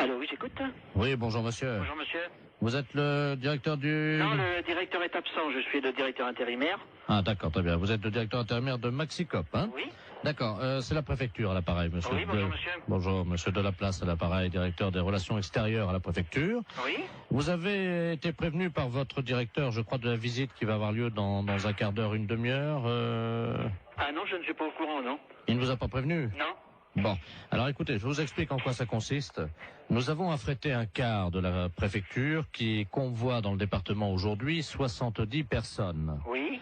Allô, oui, j'écoute. Oui, bonjour monsieur. Bonjour, monsieur. Vous êtes le directeur du... Non, le directeur est absent, je suis le directeur intérimaire. Ah d'accord, très bien. Vous êtes le directeur intérimaire de Maxicop, hein? Oui. D'accord, c'est la préfecture à l'appareil, monsieur. Oui, bonjour, monsieur. Bonjour, monsieur Delaplace à l'appareil, directeur des relations extérieures à la préfecture. Oui. Vous avez été prévenu par votre directeur, je crois, de la visite qui va avoir lieu dans un quart d'heure, une demi-heure. Ah non, je ne suis pas au courant, non. Il ne vous a pas prévenu? Non. Bon, alors écoutez, je vous explique en quoi ça consiste. Nous avons affrété un car de la préfecture qui convoie dans le département aujourd'hui 70 personnes. Oui.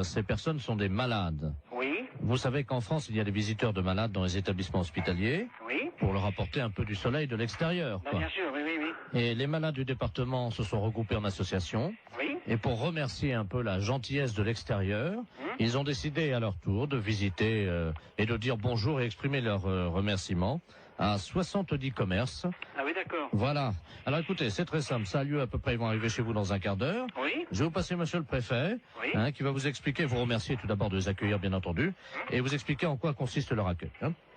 Ces personnes sont des malades. Oui. Vous savez qu'en France, il y a des visiteurs de malades dans les établissements hospitaliers Oui. pour leur apporter un peu du soleil de l'extérieur. Bah, bien sûr, oui, oui, oui. Et les malades du département se sont regroupés en association. Oui. Et pour remercier un peu la gentillesse de l'extérieur, ils ont décidé à leur tour de visiter et de dire bonjour et exprimer leur remerciement à 70 commerces. Ah oui, d'accord. Voilà. Alors écoutez, c'est très simple. Ça a lieu à peu près, ils vont arriver chez vous dans un quart d'heure. Oui. Je vais vous passer monsieur le préfet, Oui. qui va vous expliquer, vous remercier tout d'abord de les accueillir bien entendu, et vous expliquer en quoi consiste leur accueil.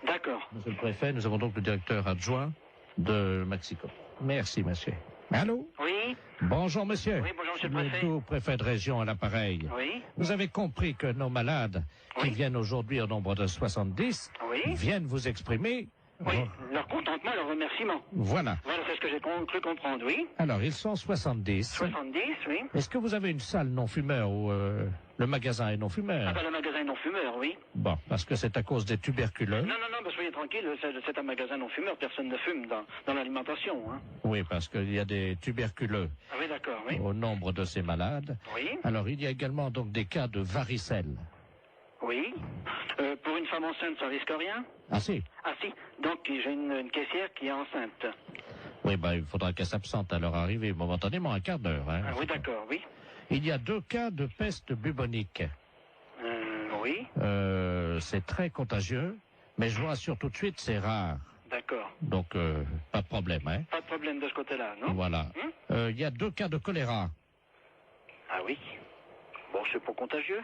D'accord. Monsieur le préfet, nous avons donc le directeur adjoint de Maxicop. Merci monsieur. Allô? Oui. Bonjour monsieur. Oui, bonjour, monsieur le préfet. Tout préfet de région à l'appareil. Oui. Vous avez compris que nos malades, qui Oui. viennent aujourd'hui au nombre de 70, Oui. viennent vous exprimer... Oui. Leur contentement, leur remerciement. Voilà. Voilà, c'est ce que j'ai cru comprendre, oui. Alors, ils sont 70. 70, oui. Est-ce que vous avez une salle non-fumeur où le magasin est non-fumeur? Ah bah, le magasin non-fumeur, oui. Bon, parce que c'est à cause des tuberculeux. Non, non, non, bah, soyez tranquille, c'est un magasin non-fumeur, personne ne fume dans l'alimentation, hein. Oui, parce qu'il y a des tuberculeux Ah oui, d'accord, oui. au nombre de ces malades. Oui. Alors, il y a également donc des cas de varicelle. Oui. Pour une femme enceinte, ça risque rien? Ah si? Ah si. Donc j'ai une caissière qui est enceinte. Oui, il faudra qu'elle s'absente à leur arrivée momentanément, un quart d'heure. Ah oui, d'accord, oui. Il y a 2 cas de peste bubonique. Oui. C'est très contagieux, mais je vous rassure tout de suite, c'est rare. D'accord. Donc, pas de problème, hein. Pas de problème de ce côté-là, non? Voilà. Il y a 2 cas de choléra. Ah oui. Bon, c'est pas contagieux.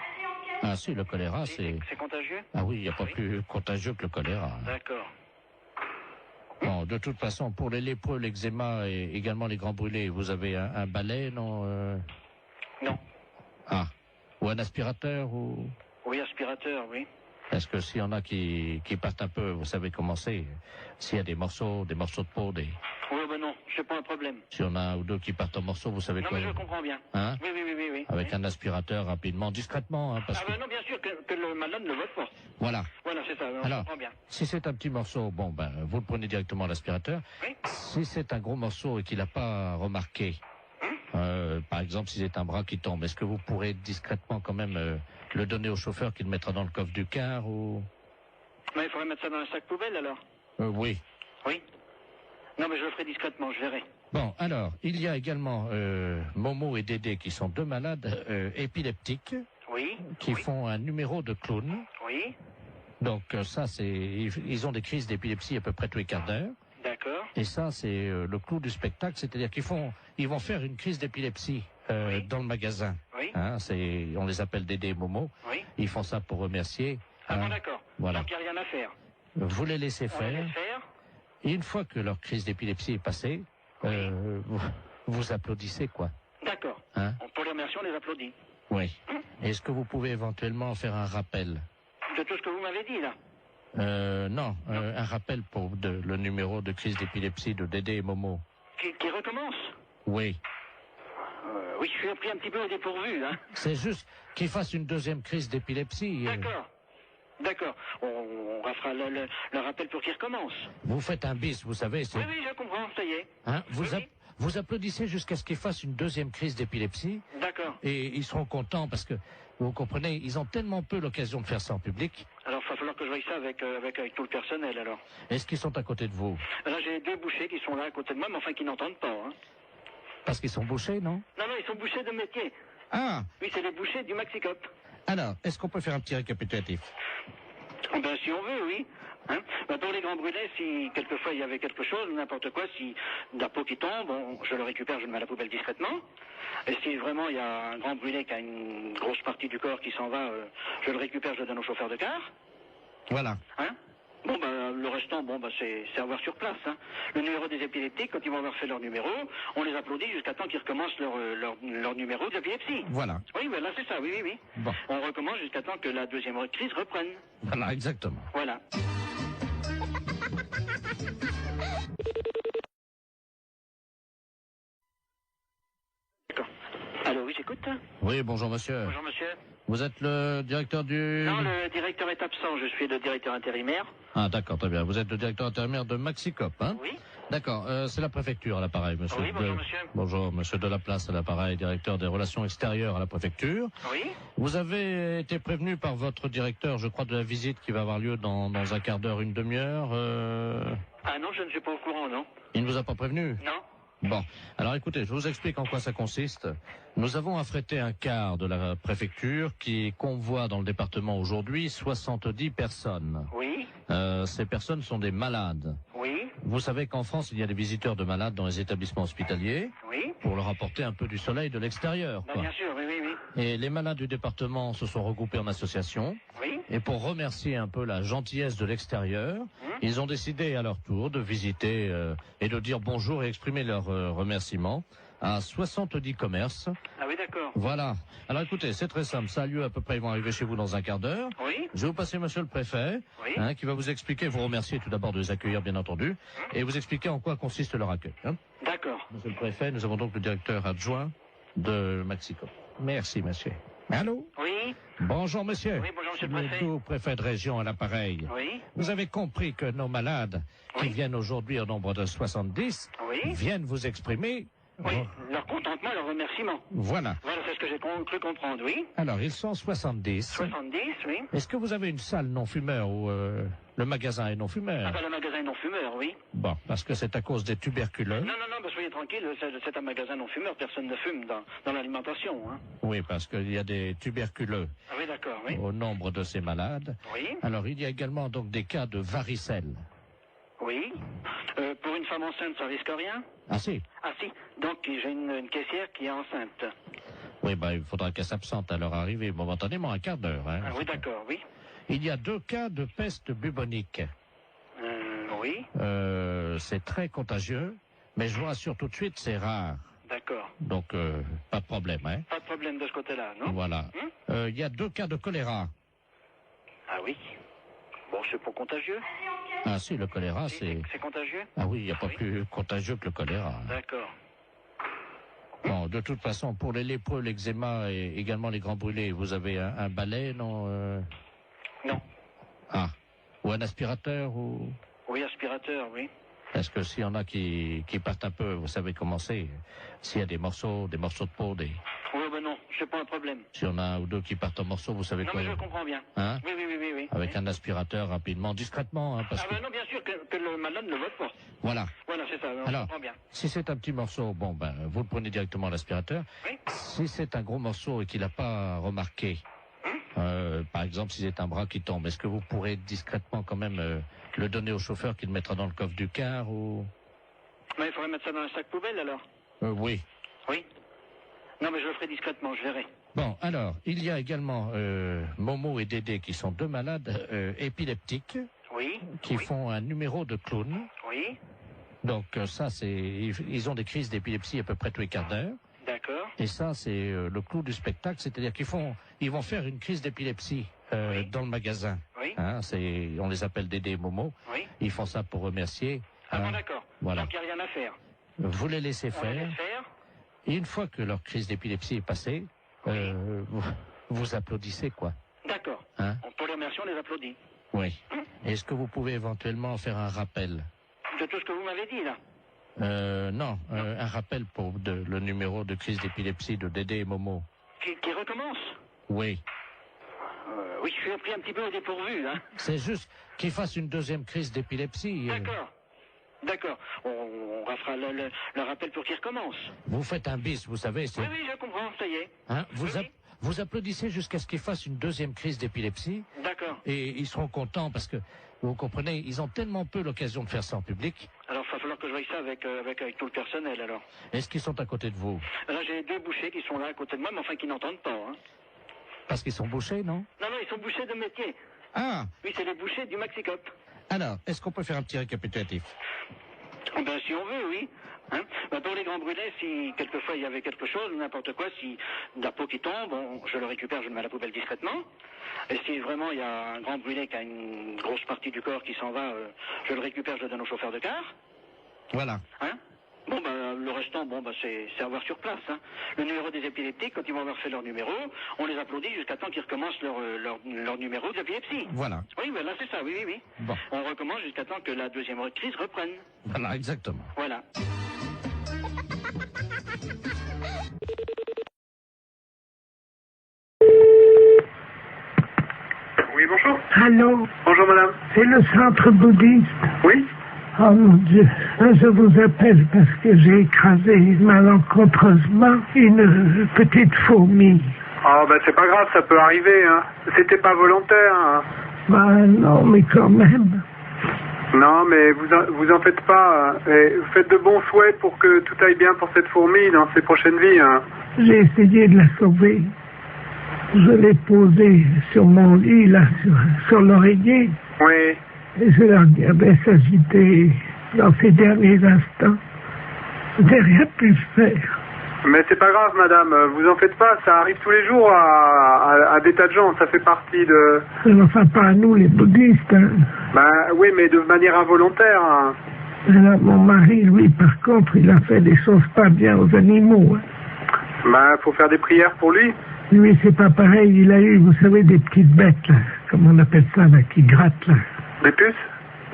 Ah si, le choléra, c'est... C'est contagieux? Ah oui, il n'y a pas plus contagieux que le choléra. D'accord. Bon, de toute façon, pour les lépreux, l'eczéma et également les grands brûlés, vous avez un balai, non Non. Ah. Ou un aspirateur, ou... Oui, aspirateur, oui. Parce que s'il y en a qui partent un peu, vous savez comment c'est. S'il y a des morceaux de peau, Oui, ben non, c'est pas un problème. s'il y en a un ou deux qui partent en morceaux, vous savez Non, quoi. mais je comprends bien. Hein? Oui, oui, oui, oui, oui. Avec Oui. un aspirateur rapidement, discrètement, parce Ah que... ben non, bien sûr que le malade ne vote pas. Voilà. Voilà, c'est ça, je Alors, comprends bien. si c'est un petit morceau, vous le prenez directement à l'aspirateur. Oui. Si c'est un gros morceau et qu'il n'a pas remarqué, par exemple, si c'est un bras qui tombe, est-ce que vous pourrez discrètement quand même le donner au chauffeur qui le mettra dans le coffre du car ou... Mais il faudrait mettre ça dans un sac poubelle, alors. Oui. Oui. Non, mais je le ferai discrètement, je verrai. Bon, alors, il y a également Momo et Dédé qui sont 2 malades épileptiques Oui. qui Oui. font un numéro de clown. Oui. Donc ça, ils ont des crises d'épilepsie à peu près tous les quarts d'heure. D'accord. Et ça, c'est le clou du spectacle, c'est-à-dire ils vont faire une crise d'épilepsie Oui. dans le magasin. Oui. On les appelle Dédé et Momo. Oui. Ils font ça pour remercier. Ah bon, d'accord. Voilà. Donc il n'y a rien à faire. Vous les laissez On les faire. laisse faire. Et une fois que leur crise d'épilepsie est passée, vous applaudissez, quoi. D'accord. Hein? Pour les remercier, on les applaudit. Oui. Est-ce que vous pouvez éventuellement faire un rappel? De tout ce que vous m'avez dit, là. Non, un rappel pour le numéro de crise d'épilepsie de Dédé et Momo. Qui recommence. Oui. Oui, je suis pris un petit peu au dépourvu, hein. C'est juste qu'ils fassent une 2e crise d'épilepsie. D'accord. D'accord. On fera le rappel pour qu'il recommence. Vous faites un bis, vous savez. Oui, oui, je comprends, ça y est. Hein, Oui, oui. vous applaudissez jusqu'à ce qu'ils fassent une 2e crise d'épilepsie. D'accord. Et ils seront contents parce que, vous comprenez, ils ont tellement peu l'occasion de faire ça en public. Alors, il va falloir que je voie ça avec tout le personnel, alors. Est-ce qu'ils sont à côté de vous? Là, j'ai 2 bouchers qui sont là à côté de moi, mais enfin qui n'entendent pas, hein. Parce qu'ils sont bouchés, non? Non, non, ils sont bouchers de métier. Ah! Oui, c'est les bouchers du Maxicop. Alors, est-ce qu'on peut faire un petit récapitulatif? Ben, si on veut, oui. Hein, pour les grands brûlés, si quelquefois il y avait quelque chose, n'importe quoi, si de la peau qui tombe, je le récupère, je le mets à la poubelle discrètement. Et si vraiment il y a un grand brûlé qui a une grosse partie du corps qui s'en va, je le récupère, je le donne au chauffeur de car. Voilà. Hein? Bon, le restant, c'est à voir sur place. Hein. Le numéro des épileptiques, quand ils vont avoir fait leur numéro, on les applaudit jusqu'à temps qu'ils recommencent leur numéro d'épilepsie. Voilà. Oui, là c'est ça, oui. Bon. On recommence jusqu'à temps que la deuxième crise reprenne. Voilà, exactement. Voilà. D'accord. Allô, oui, j'écoute. Oui, bonjour monsieur. Bonjour monsieur. Vous êtes le directeur du... Non, le directeur est absent, je suis le directeur intérimaire. Ah d'accord, très bien. Vous êtes le directeur intérimaire de Maxicop, hein? Oui. D'accord, c'est la préfecture à l'appareil, monsieur. Oui, bonjour monsieur. Bonjour, monsieur Delaplace à l'appareil, directeur des relations extérieures à la préfecture. Oui. Vous avez été prévenu par votre directeur, je crois, de la visite qui va avoir lieu dans un quart d'heure, une demi-heure. Ah non, je ne suis pas au courant, non. Il ne vous a pas prévenu? Non. Bon, alors écoutez, je vous explique en quoi ça consiste. Nous avons affrété un car de la préfecture qui convoie dans le département aujourd'hui 70 personnes. Oui. Ces personnes sont des malades. Oui. Vous savez qu'en France, il y a des visiteurs de malades dans les établissements hospitaliers Oui. pour leur apporter un peu du soleil de l'extérieur. Bien sûr, oui. Et les malades du département se sont regroupés en association. Oui. Et pour remercier un peu la gentillesse de l'extérieur, ils ont décidé à leur tour de visiter et de dire bonjour et exprimer leur remerciement à 70 commerces. Ah oui, d'accord. Voilà. Alors écoutez, c'est très simple. Ça a lieu à peu près, ils vont arriver chez vous dans un quart d'heure. Oui. Je vais vous passer monsieur le préfet, Oui. qui va vous expliquer, vous remercier tout d'abord de les accueillir bien entendu, et vous expliquer en quoi consiste leur accueil. Hein. D'accord. Monsieur le préfet, nous avons donc le directeur adjoint de Maxicop. Merci monsieur. Allô? Oui. Bonjour monsieur. Oui, bonjour monsieur le préfet. Tout préfet de région à l'appareil. Oui. Vous avez compris que nos malades, qui Oui. viennent aujourd'hui au nombre de 70, Oui. viennent vous exprimer... Oui. Leur contentement, leur remerciement. Voilà. Voilà, c'est ce que j'ai cru comprendre, oui. Alors, ils sont 70. 70, oui. Est-ce que vous avez une salle non-fumeur où le magasin est non-fumeur? Le magasin non-fumeur, oui. Bon, parce que c'est à cause des tuberculeux. Non, soyez tranquille, c'est un magasin non-fumeur, personne ne fume dans l'alimentation. Hein. Oui, parce qu'il y a des tuberculeux Ah oui, d'accord, oui. au nombre de ces malades. Oui. Alors, il y a également donc des cas de varicelle. Oui. Pour une femme enceinte, ça risque rien? Ah si? Ah si. Donc, j'ai une caissière qui est enceinte. Oui, il faudra qu'elle s'absente à leur arrivée momentanément, un quart d'heure. Hein. Ah oui, d'accord, oui. Il y a 2 cas de peste bubonique. Oui. C'est très contagieux, mais je vous rassure tout de suite, c'est rare. D'accord. Donc, pas de problème. Hein. Pas de problème de ce côté-là, non? Voilà. Il y a 2 cas de choléra. Ah oui. Bon, c'est pas contagieux. Ah si, le choléra, c'est... C'est contagieux? Ah oui, il n'y a pas plus contagieux que le choléra. Hein. D'accord. Bon, de toute façon, pour les lépreux, l'eczéma et également les grands brûlés, vous avez un balai, non Non. Ah. Ou un aspirateur ou... Oui, aspirateur, oui. Parce que s'il y en a qui partent un peu, vous savez comment c'est. S'il y a des morceaux de peau, Oui, non, c'est pas un problème. s'il y en a un ou deux qui partent en morceaux, vous savez Non, quoi. mais je comprends bien. Hein? Oui. Avec un aspirateur rapidement, discrètement. Hein, parce que... non, bien sûr que le malade ne vote pas. Voilà. Voilà, c'est ça, on Alors, comprend bien. si c'est un petit morceau, vous le prenez directement à l'aspirateur. Oui. Si c'est un gros morceau et qu'il n'a pas remarqué, par exemple, si c'est un bras qui tombe, est-ce que vous pourrez discrètement quand même le donner au chauffeur qui le mettra dans le coffre du car ou... Mais il faudrait mettre ça dans un sac poubelle, alors. Oui. Oui. Non, mais je le ferai discrètement, je verrai. Bon, alors, il y a également Momo et Dédé qui sont 2 malades épileptiques Oui. qui font un numéro de clown. Oui. Donc ça, ils ont des crises d'épilepsie à peu près tous les quarts d'heure. D'accord. Et ça, c'est le clou du spectacle, c'est-à-dire ils vont faire une crise d'épilepsie dans le magasin. Oui. Hein, on les appelle Dédé et Momo. Oui. Ils font ça pour remercier. Ah bon, d'accord. Voilà. Donc, il n'y a rien à faire. Vous les laissez On les faire. laisse faire. Et une fois que leur crise d'épilepsie est passée, vous applaudissez, quoi. D'accord. Hein? Pour les remercier, on les applaudit. Oui. Est-ce que vous pouvez éventuellement faire un rappel? De tout ce que vous m'avez dit, là. Non, un rappel pour le numéro de crise d'épilepsie de Dédé et Momo. Qui recommence? Oui. Oui, je suis pris un petit peu au dépourvu, hein. C'est juste qu'ils fassent une 2e crise d'épilepsie. D'accord. On fera le rappel pour qu'il recommence. Vous faites un bis, vous savez. Oui, je comprends, ça y est. Hein, Oui. vous applaudissez jusqu'à ce qu'ils fassent une 2e crise d'épilepsie. D'accord. Et ils seront contents parce que, vous comprenez, ils ont tellement peu l'occasion de faire ça en public. Alors, il va falloir que je voie ça avec tout le personnel, alors. Est-ce qu'ils sont à côté de vous? Là, j'ai 2 bouchers qui sont là à côté de moi, mais enfin qui n'entendent pas, hein. Parce qu'ils sont bouchés, non? Non, ils sont bouchers de métier. Ah! Oui, c'est les bouchers du Maxicop. Alors, est-ce qu'on peut faire un petit récapitulatif? Ben, si on veut, oui. Hein, ben, pour les grands brûlés, si quelquefois il y avait quelque chose, n'importe quoi, si de la peau qui tombe, je le récupère, je le mets à la poubelle discrètement. Et si vraiment il y a un grand brûlé qui a une grosse partie du corps qui s'en va, je le récupère, je le donne au chauffeur de car. Voilà. Hein? Bon, ben, le restant, c'est à voir sur place. Hein. Le numéro des épileptiques, quand ils vont avoir fait leur numéro, on les applaudit jusqu'à temps qu'ils recommencent leur numéro d'épilepsie. Voilà. Oui, ben là, c'est ça, oui. Bon. On recommence jusqu'à temps que la deuxième crise reprenne. Voilà, exactement. Voilà. Oui, bonjour. Allô, Bonjour, madame. c'est le centre bouddhiste. Oui. Oh mon Dieu, je vous appelle parce que j'ai écrasé malencontreusement une petite fourmi. Ah, ben, c'est pas grave, ça peut arriver, hein. C'était pas volontaire, hein. Ben non, mais quand même. Non, mais vous en faites pas, hein. Et vous faites de bons souhaits pour que tout aille bien pour cette fourmi dans ses prochaines vies, hein. J'ai essayé de la sauver. Je l'ai posée sur mon lit, là, sur l'oreiller. Oui. Et je la regardais s'agiter dans ses derniers instants. Je n'ai rien pu faire. Mais c'est pas grave, madame, vous en faites pas, ça arrive tous les jours à des tas de gens, ça fait partie de... Mais enfin, pas à nous, les bouddhistes. Hein. Ben oui, mais de manière involontaire, hein. Alors, mon mari, lui, par contre, il a fait des choses pas bien aux animaux. Hein. Ben, faut faire des prières pour lui. Lui, c'est pas pareil, il a eu, vous savez, des petites bêtes, là, comme on appelle ça, là, qui grattent, là. Des puces?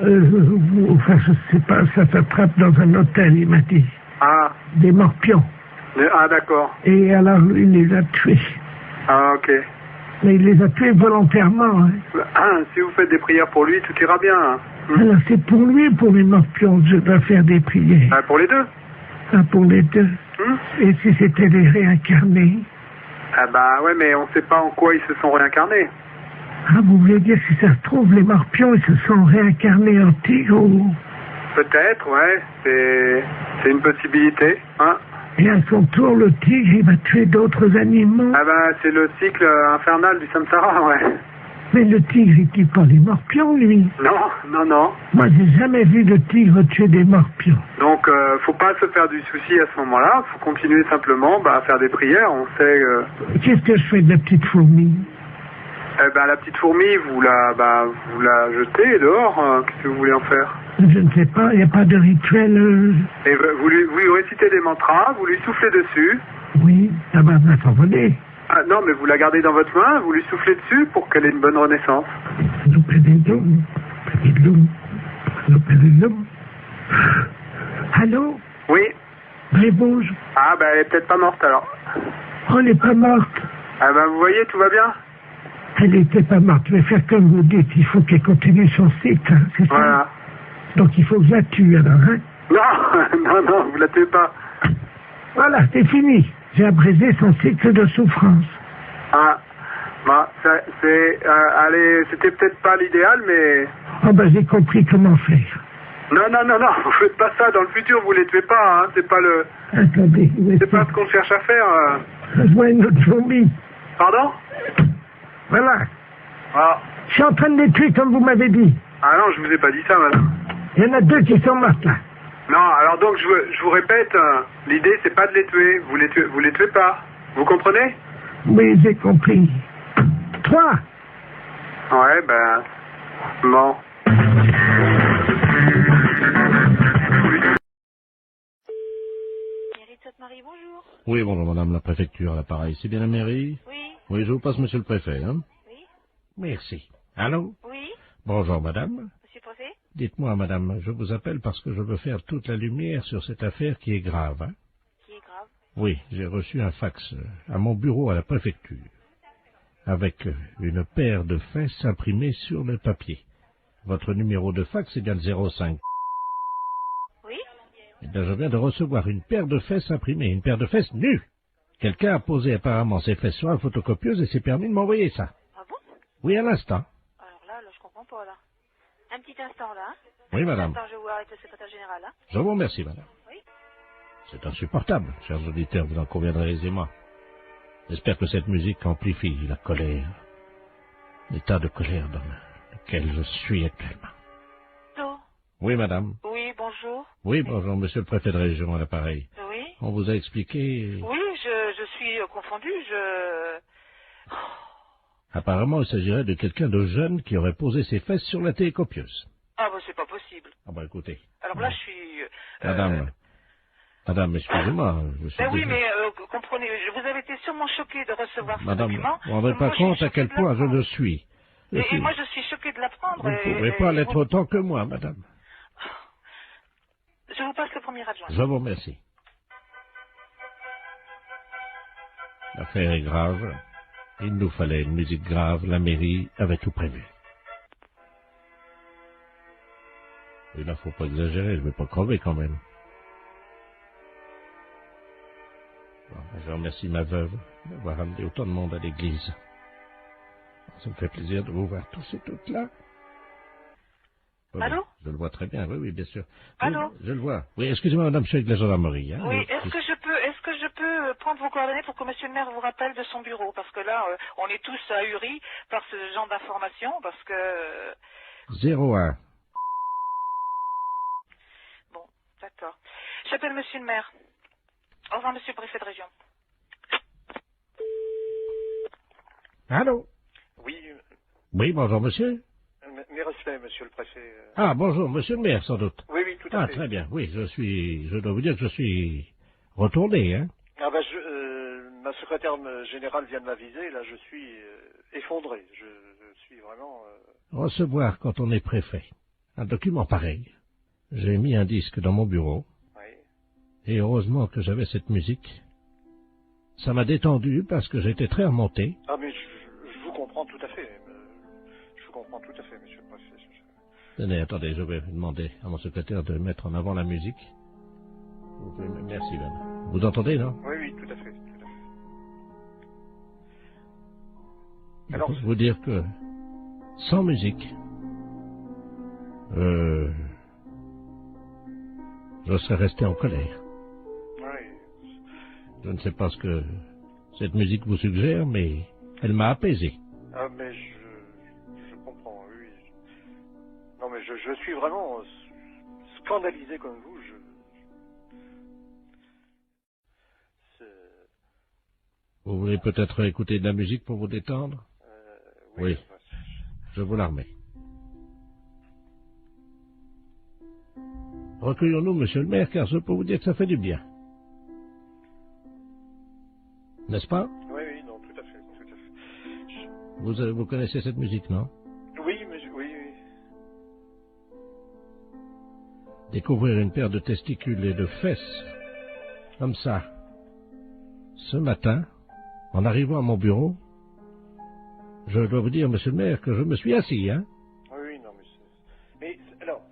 Enfin, je sais pas, ça s'attrape dans un hôtel, il m'a dit. Ah. Des morpions. Ah, d'accord. Et alors, lui, il les a tués. Ah, ok. Mais il les a tués volontairement. Hein. Ah, si vous faites des prières pour lui, tout ira bien. Hein. Alors, c'est pour lui ou pour les morpions que je dois faire des prières? Ah, pour les deux. Ah, pour les deux. Et si c'était des réincarnés? Ah bah ouais, mais on sait pas en quoi ils se sont réincarnés. Ah, vous voulez dire, si ça se trouve, les morpions, ils se sont réincarnés en tigre ou... Peut-être, ouais, c'est une possibilité, hein. Et à son tour, le tigre, il va tuer d'autres animaux. Ah bah, c'est le cycle infernal du samsara, ouais. Mais le tigre, il tue pas les morpions, lui. Non. Moi, j'ai jamais vu de tigre tuer des morpions. Donc, faut pas se faire du souci à ce moment-là. Faut continuer simplement à faire des prières. On sait... Qu'est-ce que je fais de la petite fourmi? Eh ben, la petite fourmi, vous la jetez dehors. Qu'est-ce que vous voulez en faire? Je ne sais pas, il n'y a pas de rituel... Et vous lui récitez des mantras, vous lui soufflez dessus. Oui, ça va s'envoler. Ah non, mais vous la gardez dans votre main, vous lui soufflez dessus pour qu'elle ait une bonne renaissance. Allô? Oui. Elle bouge. Ah, ben, elle est peut-être pas morte, alors. Oh, elle n'est pas morte. Ah, ben, vous voyez, tout va bien? Elle n'était pas morte, mais faire comme vous dites, il faut qu'elle continue son cycle, hein, c'est ça? Voilà. Donc il faut que je la tue, alors, hein? Non, vous la tuez pas. Voilà, c'est fini. J'ai abrégé son cycle de souffrance. Ah, bah, allez, c'était peut-être pas l'idéal, mais... Oh, ben, j'ai compris comment faire. Non, vous faites pas ça. Dans le futur, vous les tuez pas, hein. C'est pas le... Attendez, c'est pas ce qu'on cherche à faire. Je vois une autre fourmi. Pardon? Voilà. Ah. Je suis en train de les tuer, comme vous m'avez dit. Ah non, je vous ai pas dit ça, madame. Il y en a deux qui sont mortes, là. Non, alors donc, je vous répète, l'idée, c'est pas de les tuer. Vous les tuez pas. Vous comprenez? Oui, j'ai compris. 3. Ouais, ben... Bon. Marie, bonjour. Oui, bonjour madame la préfecture à l'appareil. C'est bien la mairie? Oui. Oui, je vous passe monsieur le préfet, hein? Oui. Merci. Allô? Oui. Bonjour madame. Monsieur le préfet? Dites-moi madame, je vous appelle parce que je veux faire toute la lumière sur cette affaire qui est grave, hein? Qui est grave? Oui, j'ai reçu un fax à mon bureau à la préfecture, avec une paire de fesses imprimées sur le papier. Votre numéro de fax est bien le 05. Oui. Eh bien, je viens de recevoir une paire de fesses imprimées, une paire de fesses nues. Quelqu'un a posé apparemment ses fesses sur la photocopieuse et s'est permis de m'envoyer ça. Ah bon? Oui, à l'instant. Alors là, je comprends pas, là. Un petit instant, là. Hein. Oui, madame. Attends, je vais voir avec le secrétaire général, hein. Je vous remercie, madame. Oui. C'est insupportable, chers auditeurs, vous en conviendrez aisément. J'espère que cette musique amplifie la colère, l'état de colère dans lequel je suis actuellement. Oui, madame. Oui, bonjour. Oui, bonjour, monsieur le préfet de région à l'appareil. Oui. On vous a expliqué... Oui, je suis confondue, Apparemment, il s'agirait de quelqu'un de jeune qui aurait posé ses fesses sur la télécopieuse. Ah, bah, c'est pas possible. Ah bah écoutez. Alors là, je suis... Madame, excusez-moi, je suis Ben oui, désolé. mais comprenez, vous avez été sûrement choquée de recevoir ce Madame, document. vous ne vous rendez pas Moi, je suis compte à choquée quel de point je l'apprendre. le suis. Et moi, je suis choquée de l'apprendre. Vous ne pouvez pas l'être autant que moi, madame. Je vous passe le premier adjoint. Je vous remercie. L'affaire est grave. Il nous fallait une musique grave. La mairie avait tout prévu. Il ne faut pas exagérer, je ne vais pas crever quand même. Bon, je remercie ma veuve d'avoir amené autant de monde à l'église. Ça me fait plaisir de vous voir tous et toutes là. Oui, Allô? Je le vois très bien, oui, oui, bien sûr. Allô? Oui, je le vois. Oui, excusez-moi, madame, je suis avec la gendarmerie. Hein. Oui, est-ce que je peux prendre vos coordonnées pour que monsieur le maire vous rappelle de son bureau? Parce que là, on est tous ahuris par ce genre d'informations, parce que... 01. Bon, d'accord. J'appelle monsieur le maire. Au revoir, monsieur le préfet de région. Allô? Oui, Oui, bonjour, monsieur. mes respects, monsieur le préfet. Ah, bonjour, monsieur le maire, sans doute. Oui, oui, tout à fait. Ah, très bien, oui, je dois vous dire que je suis retourné, hein. Ah ben, ma secrétaire générale vient de m'aviser, là, je suis effondré. Je suis vraiment... Recevoir, quand on est préfet, un document pareil. J'ai mis un disque dans mon bureau, Oui. et heureusement que j'avais cette musique. Ça m'a détendu parce que j'étais très remonté. Ah, mais je vous comprends tout à fait. Je vous comprends tout à fait, monsieur le préfet. Tenez, attendez, je vais demander à mon secrétaire de mettre en avant la musique. Vous pouvez merci, madame. Vous entendez, non? Oui, oui, tout à fait. Tout à fait. Je Alors, peux vous dire que sans musique, je serais resté en colère. oui. Je ne sais pas ce que cette musique vous suggère, mais elle m'a apaisé. Ah, mais je comprends, oui. Non, mais je suis vraiment scandalisé comme vous. Vous voulez peut-être écouter de la musique pour vous détendre? Oui. Je vous la remets. Recueillons-nous, monsieur le maire, car je peux vous dire que ça fait du bien. N'est-ce pas? Oui, oui, non, tout à fait, tout à fait. Vous connaissez cette musique, non? Oui, mais oui, oui. Découvrir une paire de testicules et de fesses, comme ça, ce matin, en arrivant à mon bureau, je dois vous dire, monsieur le maire, que je me suis assis, hein? Oui, oui, non, mais alors,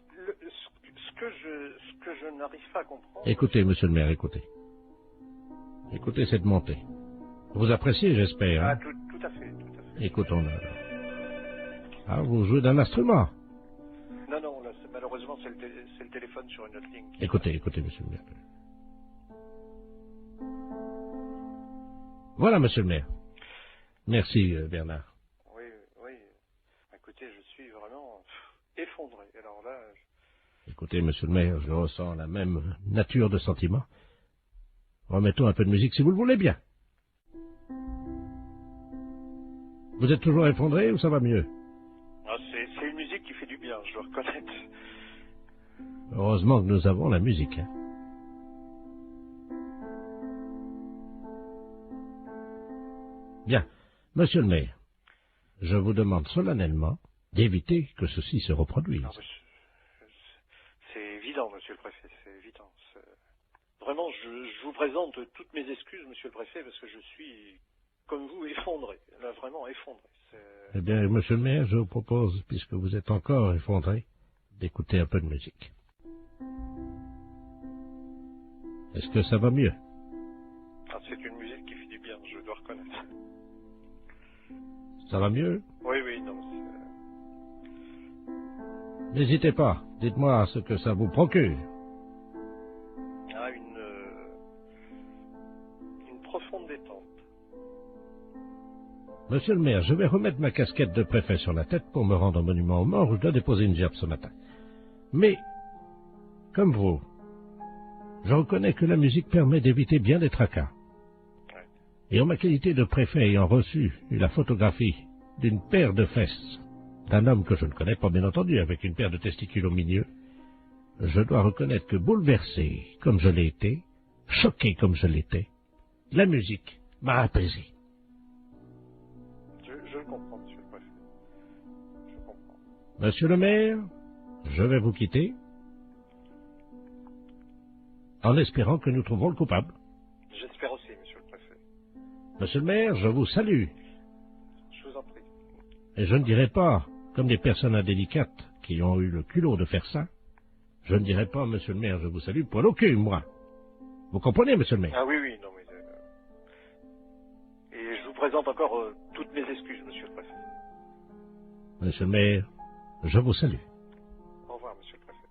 ce que je n'arrive pas à comprendre... Écoutez, monsieur le maire, écoutez. Écoutez cette montée. Vous appréciez, j'espère, hein? Ah, tout à fait, tout à fait. Écoutons-la. Ah, vous jouez d'un instrument? Non, non, là, malheureusement, c'est le téléphone sur une autre ligne. Écoutez, monsieur le maire. Voilà, monsieur le maire. Merci, Bernard. Oui, oui. Écoutez, je suis vraiment effondré. Alors là... Écoutez, monsieur le maire, je ressens la même nature de sentiment. Remettons un peu de musique, si vous le voulez bien. Vous êtes toujours effondré ou ça va mieux? Ah, c'est une musique qui fait du bien, je dois reconnaître. Heureusement que nous avons la musique, hein. Bien. Monsieur le maire, je vous demande solennellement d'éviter que ceci se reproduise. Ah, c'est évident, monsieur le préfet, c'est évident. Vraiment, je vous présente toutes mes excuses, monsieur le préfet, parce que je suis, comme vous, effondré. Là, vraiment effondré. Eh bien, monsieur le maire, je vous propose, puisque vous êtes encore effondré, d'écouter un peu de musique. Est-ce que ça va mieux? Ah, c'est une musique qui fait du bien, je dois reconnaître. Ça va mieux? Oui, oui, non, N'hésitez pas, dites-moi ce que ça vous procure. Ah, une profonde détente. Monsieur le maire, je vais remettre ma casquette de préfet sur la tête pour me rendre au monument aux morts où je dois déposer une gerbe ce matin. Mais, comme vous, je reconnais que la musique permet d'éviter bien des tracas. Et en ma qualité de préfet ayant reçu la photographie d'une paire de fesses d'un homme que je ne connais pas bien entendu, avec une paire de testicules au milieu, je dois reconnaître que bouleversé comme je l'ai été, choqué comme je l'étais, la musique m'a apaisé. Je le comprends, monsieur le préfet. Je comprends. Monsieur le maire, je vais vous quitter, en espérant que nous trouverons le coupable. J'espère aussi, monsieur le préfet. Monsieur le maire, je vous salue. Je vous en prie. Et je ne dirai pas, comme des personnes indélicates qui ont eu le culot de faire ça, je ne dirai pas, monsieur le maire, je vous salue, poil au cul, moi. Vous comprenez, monsieur le maire? Ah oui, oui, non, mais... Et je vous présente encore toutes mes excuses, monsieur le préfet. Monsieur le maire, je vous salue. Au revoir, monsieur le préfet.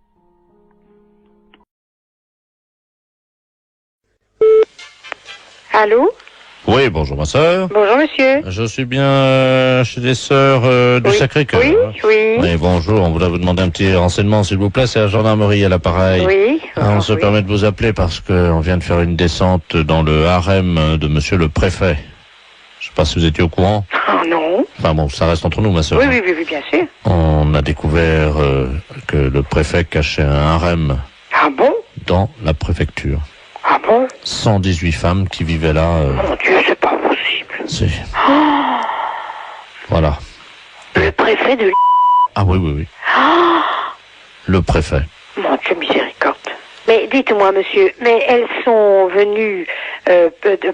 Allô? Oui, bonjour ma sœur. Bonjour, monsieur. Je suis bien chez les sœurs du Oui. Sacré-Cœur. Oui, hein. oui. Oui, bonjour, on voudrait vous demander un petit renseignement, s'il vous plaît, c'est la gendarmerie à l'appareil. Oui. On se oui. permet de vous appeler parce qu'on vient de faire une descente dans le harem de monsieur le préfet. Je sais pas si vous étiez au courant. Oh non. Enfin bon, ça reste entre nous, ma sœur. Oui, oui, oui, oui, bien sûr. On a découvert que le préfet cachait un harem Ah bon? dans la préfecture. Ah bon? 118 femmes qui vivaient là. Mon Dieu, c'est pas possible. C'est... Oh, Voilà. le préfet de... Ah oui, oui, oui. Oh, Le préfet. mon Dieu, miséricorde. Mais dites-moi, monsieur, mais elles sont venues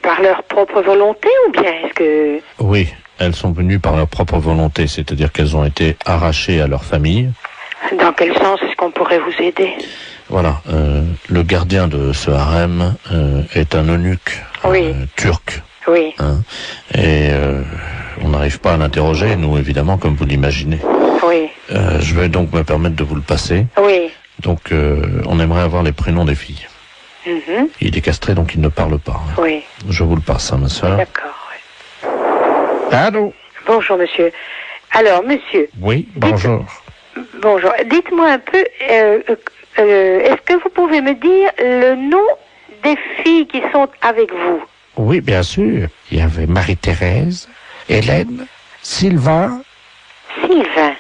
par leur propre volonté ou bien est-ce que... Oui, elles sont venues par leur propre volonté, c'est-à-dire qu'elles ont été arrachées à leur famille. Dans quel sens est-ce qu'on pourrait vous aider? Voilà, le gardien de ce harem est un eunuque Oui. turc. Oui. Hein, et on n'arrive pas à l'interroger, nous, évidemment, comme vous l'imaginez. Oui. Je vais donc me permettre de vous le passer. Oui. Donc, on aimerait avoir les prénoms des filles. Mhm. Il est castré, donc il ne parle pas. Hein. Oui. Je vous le passe, hein, ma soeur. D'accord. Oui. Allô? Bonjour, monsieur. Alors, monsieur. Oui, bonjour. Bonjour. Dites-moi un peu, est-ce que vous pouvez me dire le nom des filles qui sont avec vous? Oui, bien sûr. Il y avait Marie-Thérèse, Hélène, Sylvain. Sylvain.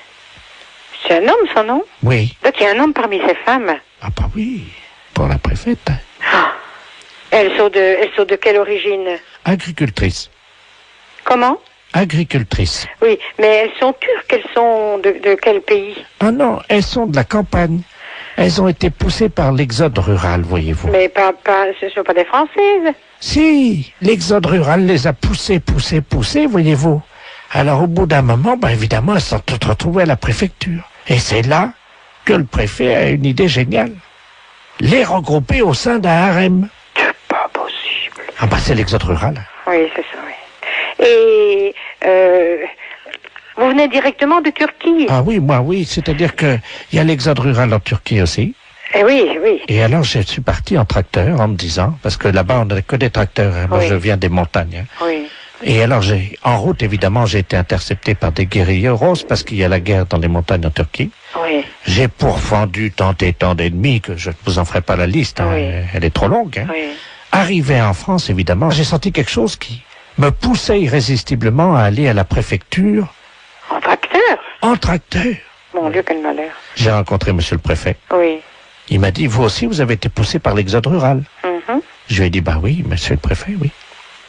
C'est un homme, son nom? Oui. Donc il y a un homme parmi ces femmes. Ah bah oui, pour la préfète. Ah. Elles sont de quelle origine? Agricultrice. Comment? Agricultrice. Oui, mais elles sont turques, elles sont de quel pays? Ah non, elles sont de la campagne. Elles ont été poussées par l'exode rural, voyez-vous. Mais ce ne sont pas des Françaises. Si, l'exode rural les a poussées, voyez-vous. Alors au bout d'un moment, évidemment, elles sont toutes retrouvées à la préfecture. Et c'est là que le préfet a une idée géniale. Les regrouper au sein d'un harem. C'est pas possible. Ah c'est l'exode rural. Oui, c'est ça, oui. Et vous venez directement de Turquie? Ah oui, moi oui, c'est-à-dire que il y a l'exode rural en Turquie aussi. Eh oui, oui. Et alors je suis parti en tracteur en me disant, parce que là-bas on n'a que des tracteurs, hein. Moi Oui. je viens des montagnes. Hein. Oui. Et alors en route évidemment j'ai été intercepté par des guérilleros parce qu'il y a la guerre dans les montagnes en Turquie. Oui. J'ai pourfendu tant et tant d'ennemis que je ne vous en ferai pas la liste, hein. Oui. Elle est trop longue. Hein. Oui. Arrivé en France évidemment, j'ai senti quelque chose qui me poussait irrésistiblement à aller à la préfecture En tracteur? en tracteur. Mon Dieu, quel malheur. J'ai rencontré monsieur le préfet. Oui. Il m'a dit, vous aussi vous avez été poussé par l'exode rural. Mhm. Je lui ai dit, oui, monsieur le préfet, oui.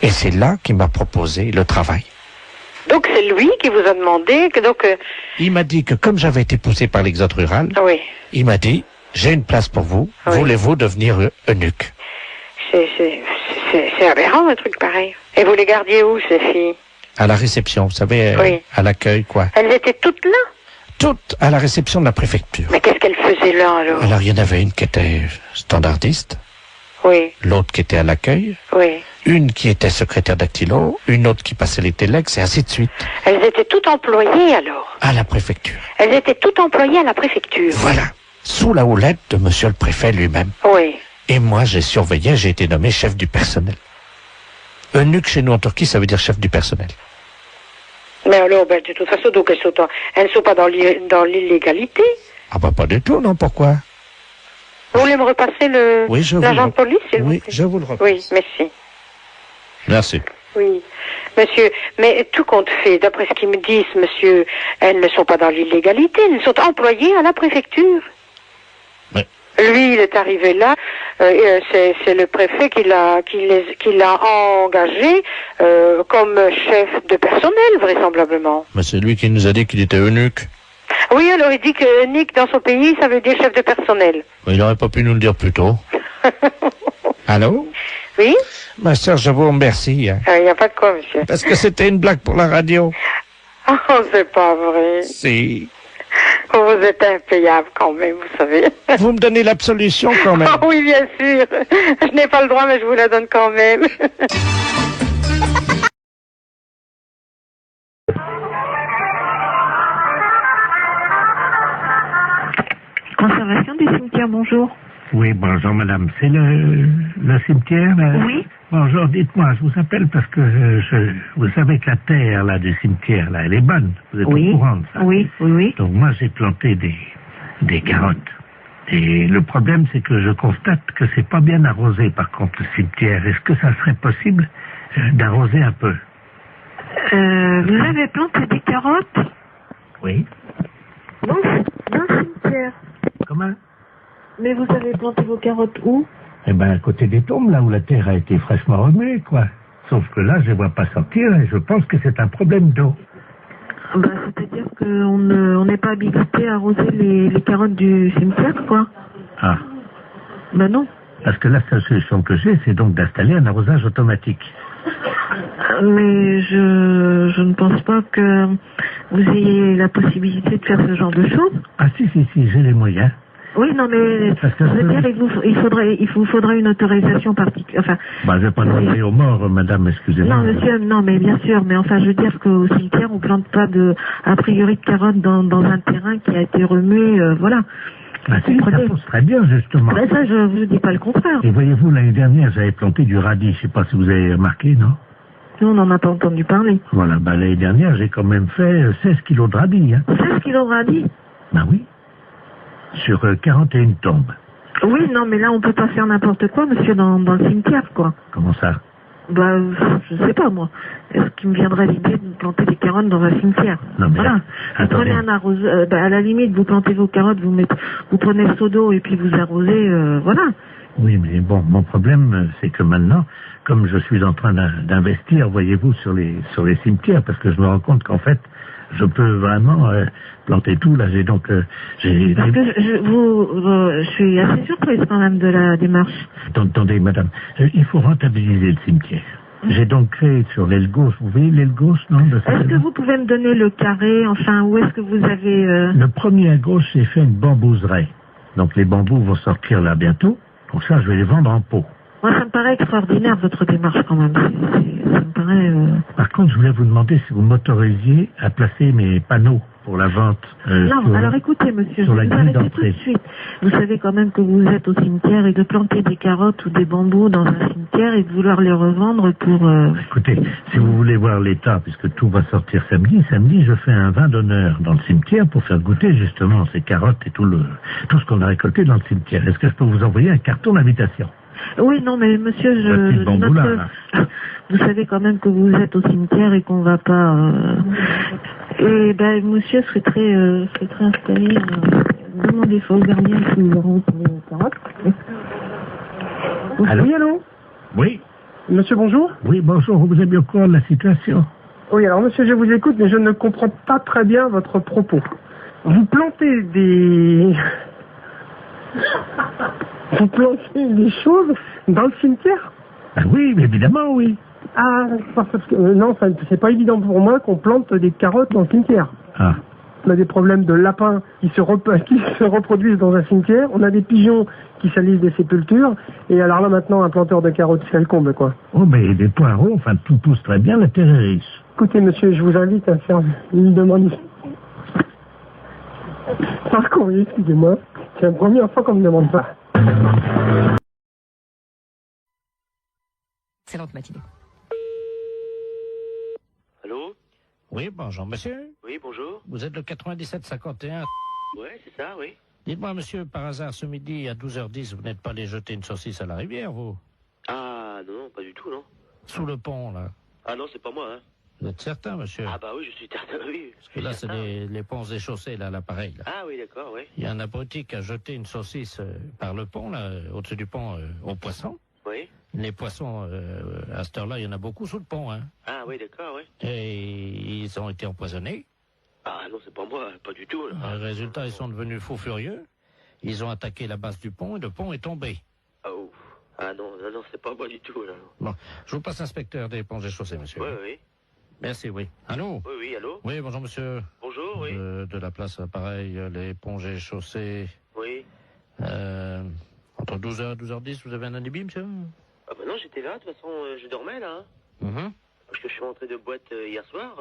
Et c'est là qu'il m'a proposé le travail. Donc c'est lui qui vous a demandé que Il m'a dit que comme j'avais été poussé par l'exode rural, oui. il m'a dit, j'ai une place pour vous, Oui. voulez-vous devenir eunuque? C'est aberrant un truc pareil. Et vous les gardiez où ces filles? À la réception, vous savez, Oui. à l'accueil, quoi. Elles étaient toutes là? Toutes à la réception de la préfecture. Mais qu'est-ce qu'elles faisaient là alors? Alors il y en avait une qui était standardiste, Oui, l'autre qui était à l'accueil, oui. une qui était secrétaire dactylo, une autre qui passait les téléx, et ainsi de suite, Elles étaient toutes employées alors? à la préfecture. Elles étaient toutes employées à la préfecture? Voilà, sous la houlette de monsieur le préfet lui-même. Oui. Et moi, j'ai surveillé, j'ai été nommé chef du personnel. Eunuque chez nous en Turquie, ça veut dire chef du personnel. Mais alors, ben, de toute façon, donc elles ne sont pas dans l'illégalité. Ah bah pas du tout, non, pourquoi? Vous voulez me repasser l'agent de police, s'il vous plaît? Oui, je vous le repasse. Oui, merci. Merci. Oui, monsieur, mais tout compte fait, d'après ce qu'ils me disent, monsieur, elles ne sont pas dans l'illégalité, elles sont employées à la préfecture. Ouais. Lui, il est arrivé là, c'est le préfet qui l'a engagé comme chef de personnel, vraisemblablement. Mais c'est lui qui nous a dit qu'il était eunuque. Oui, alors il dit que Nick, dans son pays, ça veut dire chef de personnel. Mais il n'aurait pas pu nous le dire plus tôt. Allô? Oui? Ma sœur, je vous remercie. Hein. Il n'y a pas de quoi, monsieur. Parce que c'était une blague pour la radio. Oh, c'est pas vrai. Si. Vous êtes impayable quand même, vous savez. Vous me donnez l'absolution quand même. Oh, oui, bien sûr. Je n'ai pas le droit, mais je vous la donne quand même. Conservation des cimetières, bonjour. Oui, bonjour madame. C'est le cimetière là? Oui. Bonjour, dites-moi, je vous appelle parce que vous savez que la terre là du cimetière là, elle est bonne. Vous êtes Oui. au courant de ça? Oui, oui, oui. Donc moi j'ai planté des carottes. Et le problème c'est que je constate que c'est pas bien arrosé par contre le cimetière. Est-ce que ça serait possible d'arroser un peu? Vous avez planté des carottes Oui. dans le cimetière. Comment? Mais vous avez planté vos carottes où? Eh ben, à côté des tombes, là où la terre a été fraîchement remuée, quoi. Sauf que là, je ne vois pas sortir et je pense que c'est un problème d'eau. Bah, c'est-à-dire qu'on n'est pas habilité à arroser les carottes du cimetière, quoi. Ah. Bah non. Parce que la seule solution que j'ai, c'est donc d'installer un arrosage automatique. Mais je ne pense pas que vous ayez la possibilité de faire ce genre de choses. Ah si, j'ai les moyens. Oui, non, mais Parce que je veux dire, il vous faudrait une autorisation particulière. Enfin, bah, je vais pas demander aux morts, madame, excusez-moi. non, monsieur, non, mais bien sûr, mais enfin, je veux dire qu'au cimetière, on plante pas a priori de carottes dans un terrain qui a été remué, voilà. Bah si, ça pousse très bien, justement. Ben ça, je vous dis pas le contraire. Et voyez-vous, l'année dernière, j'avais planté du radis, je sais pas si vous avez remarqué, non? Nous, on n'en a pas entendu parler. Voilà, bah l'année dernière, j'ai quand même fait 16 kilos de radis, hein. 16 kilos de radis? Bah oui. Sur 41 tombes. Oui, non, mais là, on peut pas faire n'importe quoi, monsieur, dans le cimetière, quoi. Comment ça? Bah, je sais pas, moi. Est-ce qu'il me viendrait l'idée de planter des carottes dans un cimetière? Non, mais voilà. là, Vous prenez un arroseur, à la limite, vous plantez vos carottes, vous prenez le seau d'eau et puis vous arrosez, voilà. Oui, mais bon, mon problème, c'est que maintenant, comme je suis en train d'investir, voyez-vous, sur les cimetières, parce que je me rends compte qu'en fait, je peux vraiment planter tout. Là, j'ai donc... Parce que je suis assez surprise quand même de la démarche. Attendez, madame, il faut rentabiliser le cimetière. J'ai donc créé sur l'aile gauche, vous voyez l'aile gauche, non? Est-ce que vous pouvez me donner le carré, enfin, où est-ce que vous avez... Le premier à gauche, j'ai fait une bambouseraie. Donc les bambous vont sortir là bientôt. Pour ça, je vais les vendre en pot. Moi, ça me paraît extraordinaire, votre démarche, quand même. Ça me paraît... Par contre, je voulais vous demander si vous m'autorisiez à placer mes panneaux pour la vente. Non, alors écoutez, monsieur, je sur la vous grille arrête tout d'entrée. de suite. Vous savez quand même que vous êtes au cimetière et de planter des carottes ou des bambous dans un cimetière et de vouloir les revendre pour... Écoutez, si vous voulez voir l'état, puisque tout va sortir samedi, je fais un vin d'honneur dans le cimetière pour faire goûter justement ces carottes et tout ce qu'on a récolté dans le cimetière. Est-ce que je peux vous envoyer un carton d'invitation? Oui, non, mais monsieur, Petit bambou là. vous savez quand même que vous êtes au cimetière et qu'on va pas... Et ben, monsieur serait très installé. Demandez au gardien si vous auront les carottes. Allô? Oui, allô? Oui. Monsieur, bonjour? Oui, bonjour, vous êtes bien au courant de la situation? Oui, alors monsieur, je vous écoute, mais je ne comprends pas très bien votre propos. Vous plantez des... Vous plantez des choses dans le cimetière? Ah oui, évidemment, oui. Ah, parce que non, c'est pas évident pour moi qu'on plante des carottes dans le cimetière. Ah. On a des problèmes de lapins qui se reproduisent dans un cimetière. On a des pigeons qui salissent des sépultures. Et alors là, maintenant, un planteur de carottes, c'est le comble, quoi. Oh, mais des poireaux, enfin, tout pousse très bien, la terre est riche. Écoutez, monsieur, je vous invite à faire une demande. Par courrier, excusez-moi. C'est la première fois qu'on me demande ça. Excellente matinée. Allô? Oui, bonjour, monsieur. Oui, bonjour. Vous êtes le 9751. Ouais, c'est ça, oui. Dites-moi, monsieur, par hasard, ce midi, à 12h10, vous n'êtes pas allé jeter une saucisse à la rivière, vous? Ah, non, pas du tout, non. Sous le pont, là. Ah non, c'est pas moi, hein. Vous êtes certain, monsieur? Ah bah oui, je suis certain, oui. Parce que là, c'est les ponts et chaussées, là, l'appareil, là. Ah oui, d'accord, oui. Il y a un abruti qui a jeté une saucisse par le pont, là, au-dessus du pont, aux poissons. Oui. Les poissons, à cette heure-là, il y en a beaucoup sous le pont, hein. Ah oui, d'accord, oui. Et ils ont été empoisonnés. Ah non, c'est pas moi, pas du tout. Là. Résultat, ils sont devenus fous furieux. Ils ont attaqué la base du pont et le pont est tombé. Oh. Ah non, c'est pas moi du tout, là. Bon, je vous passe l'inspecteur des ponts et chaussées, monsieur. Oui, oui. Merci, oui. Allô? Oui, allô? Oui, bonjour, monsieur. Bonjour, oui. De la place, pareil, les ponts et chaussées. Oui. Entre 12h et 12h10, vous avez un alibi, monsieur? Ah bah non, j'étais là, de toute façon, je dormais, là. Parce que je suis rentré de boîte hier soir.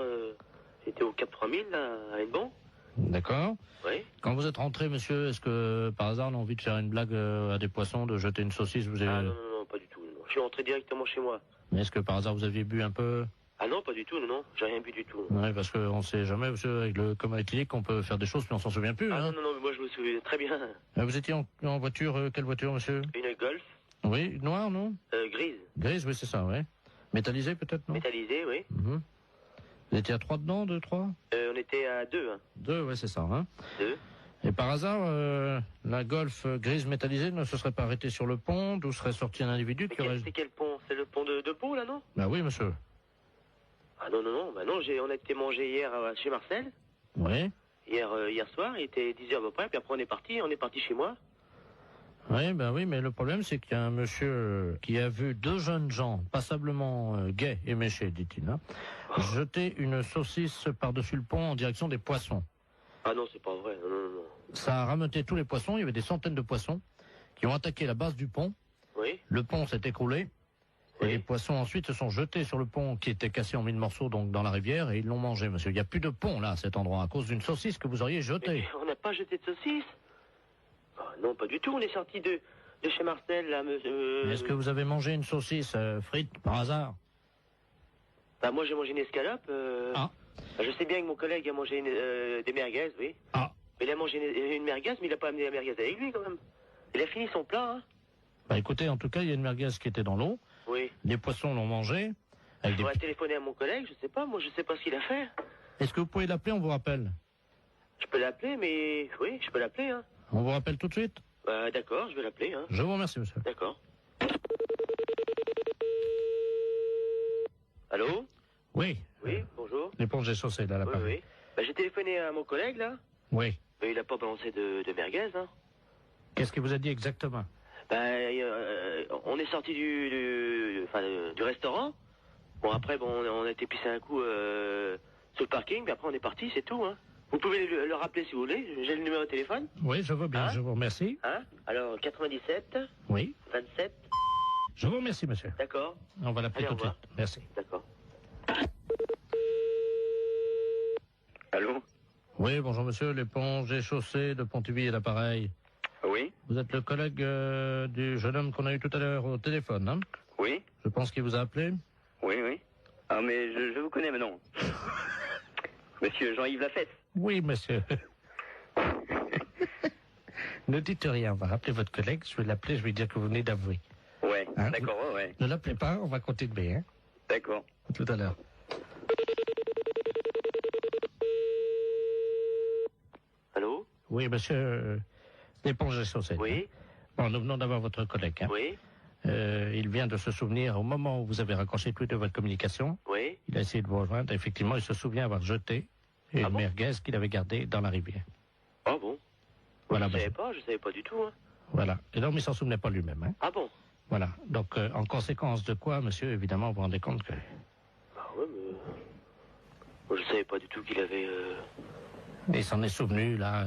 J'étais au Cap 3000, là, à Hennebon. D'accord. Oui. Quand vous êtes rentré, monsieur, est-ce que, par hasard, on a envie de faire une blague à des poissons, de jeter une saucisse, vous avez... Ah non, pas du tout. Non. Je suis rentré directement chez moi. Mais est-ce que, par hasard, vous aviez bu un peu? Ah non, pas du tout, non. J'ai rien bu du tout. Oui, parce qu'on sait jamais, monsieur, avec le coma éthylique, on peut faire des choses, mais on s'en souvient plus. Ah hein. non, mais moi je me souviens très bien. Vous étiez en voiture, quelle voiture, monsieur? Une Golf. Oui, noire, non? Grise. Grise, oui, c'est ça, oui. Métallisée, peut-être, non? Métallisée, oui. Vous étiez à 3 dedans, 2, 3? On était à 2, hein. 2, oui, c'est ça, hein. 2. Et par hasard, la Golf grise métallisée ne se serait pas arrêtée sur le pont, d'où serait sorti un individu qui aurait... C'est quel pont? C'est le pont de Pau, là, non? Bah oui, monsieur. Ah non, bah non, on a été manger hier chez Marcel. Oui. Hier soir, il était 10h à peu près, puis après on est parti chez moi. Oui, ben oui, mais le problème c'est qu'il y a un monsieur qui a vu 2 jeunes gens, passablement gais et méchés, dit-il, hein, jeter une saucisse par-dessus le pont en direction des poissons. Ah non, c'est pas vrai, non. Ça a rameuté tous les poissons, il y avait des centaines de poissons qui ont attaqué la base du pont. Oui. Le pont s'est écroulé. Et les poissons ensuite se sont jetés sur le pont qui était cassé en 1000 morceaux donc dans la rivière et ils l'ont mangé, monsieur. Il n'y a plus de pont là à cet endroit à cause d'une saucisse que vous auriez jetée. Mais on n'a pas jeté de saucisse. Oh, non, pas du tout. On est sorti de chez Marcel là, monsieur. Est-ce que vous avez mangé une saucisse frite par hasard? Bah moi j'ai mangé une escalope. Ah. Je sais bien que mon collègue a mangé des merguez, oui. Ah. Mais il a mangé une merguez, mais il n'a pas amené la merguez avec lui quand même. Il a fini son plat, hein. Bah écoutez, en tout cas, il y a une merguez qui était dans l'eau. Oui. Les poissons l'ont mangé. Je pourrais téléphoner à mon collègue, je sais pas, moi je sais pas ce qu'il a fait. Est-ce que vous pouvez l'appeler, on vous rappelle? Je peux l'appeler, mais... Oui, je peux l'appeler, hein. On vous rappelle tout de suite? D'accord, je vais l'appeler, hein. Je vous remercie, monsieur. D'accord. Allô? Oui. Oui, bonjour. L'éponge est chaussée, là, l'appareil. Oui. Bah, j'ai téléphoné à mon collègue, là. Oui. Mais il a pas balancé de merguez, hein. Qu'est-ce qu'il vous a dit exactement? On est sorti du restaurant. Bon, après, on a été pisser un coup sur le parking, puis après on est parti, c'est tout, hein. Vous pouvez le rappeler si vous voulez, j'ai le numéro de téléphone. Oui, je veux bien, hein? Je vous remercie. Hein? Alors, 97. Oui. 27. Je vous remercie, monsieur. D'accord. On va l'appeler tout de suite. Merci. D'accord. Allô? Oui, bonjour monsieur, l'éponge et chaussée de Pontivy et l'appareil. Oui. Vous êtes le collègue du jeune homme qu'on a eu tout à l'heure au téléphone, hein? Oui. Je pense qu'il vous a appelé. Oui. Ah, mais je vous connais maintenant. Monsieur Jean-Yves Lafesse. Oui, monsieur. Ne dites rien, on va rappeler votre collègue, je vais l'appeler, je vais dire que vous venez d'avouer. Ouais, hein? D'accord, ouais. Ne l'appelez pas, on va continuer, hein? D'accord. À tout à l'heure. Allô? Oui, monsieur, l'éponge et chaussée. Oui. Hein? Bon, nous venons d'avoir votre collègue, hein? Oui. Il vient de se souvenir, au moment où vous avez raccroché tous les deux votre communication, oui. Il a essayé de vous rejoindre. Effectivement, il se souvient avoir jeté une merguez qu'il avait gardée dans la rivière. Ah bon? Voilà, je savais pas du tout. Hein. Voilà. Et donc, il s'en souvenait pas lui-même. Hein. Ah bon? Voilà. Donc, en conséquence de quoi, monsieur, évidemment, vous vous rendez compte que... Ah ouais, mais... Moi, je savais pas du tout qu'il avait... Il s'en est souvenu, là,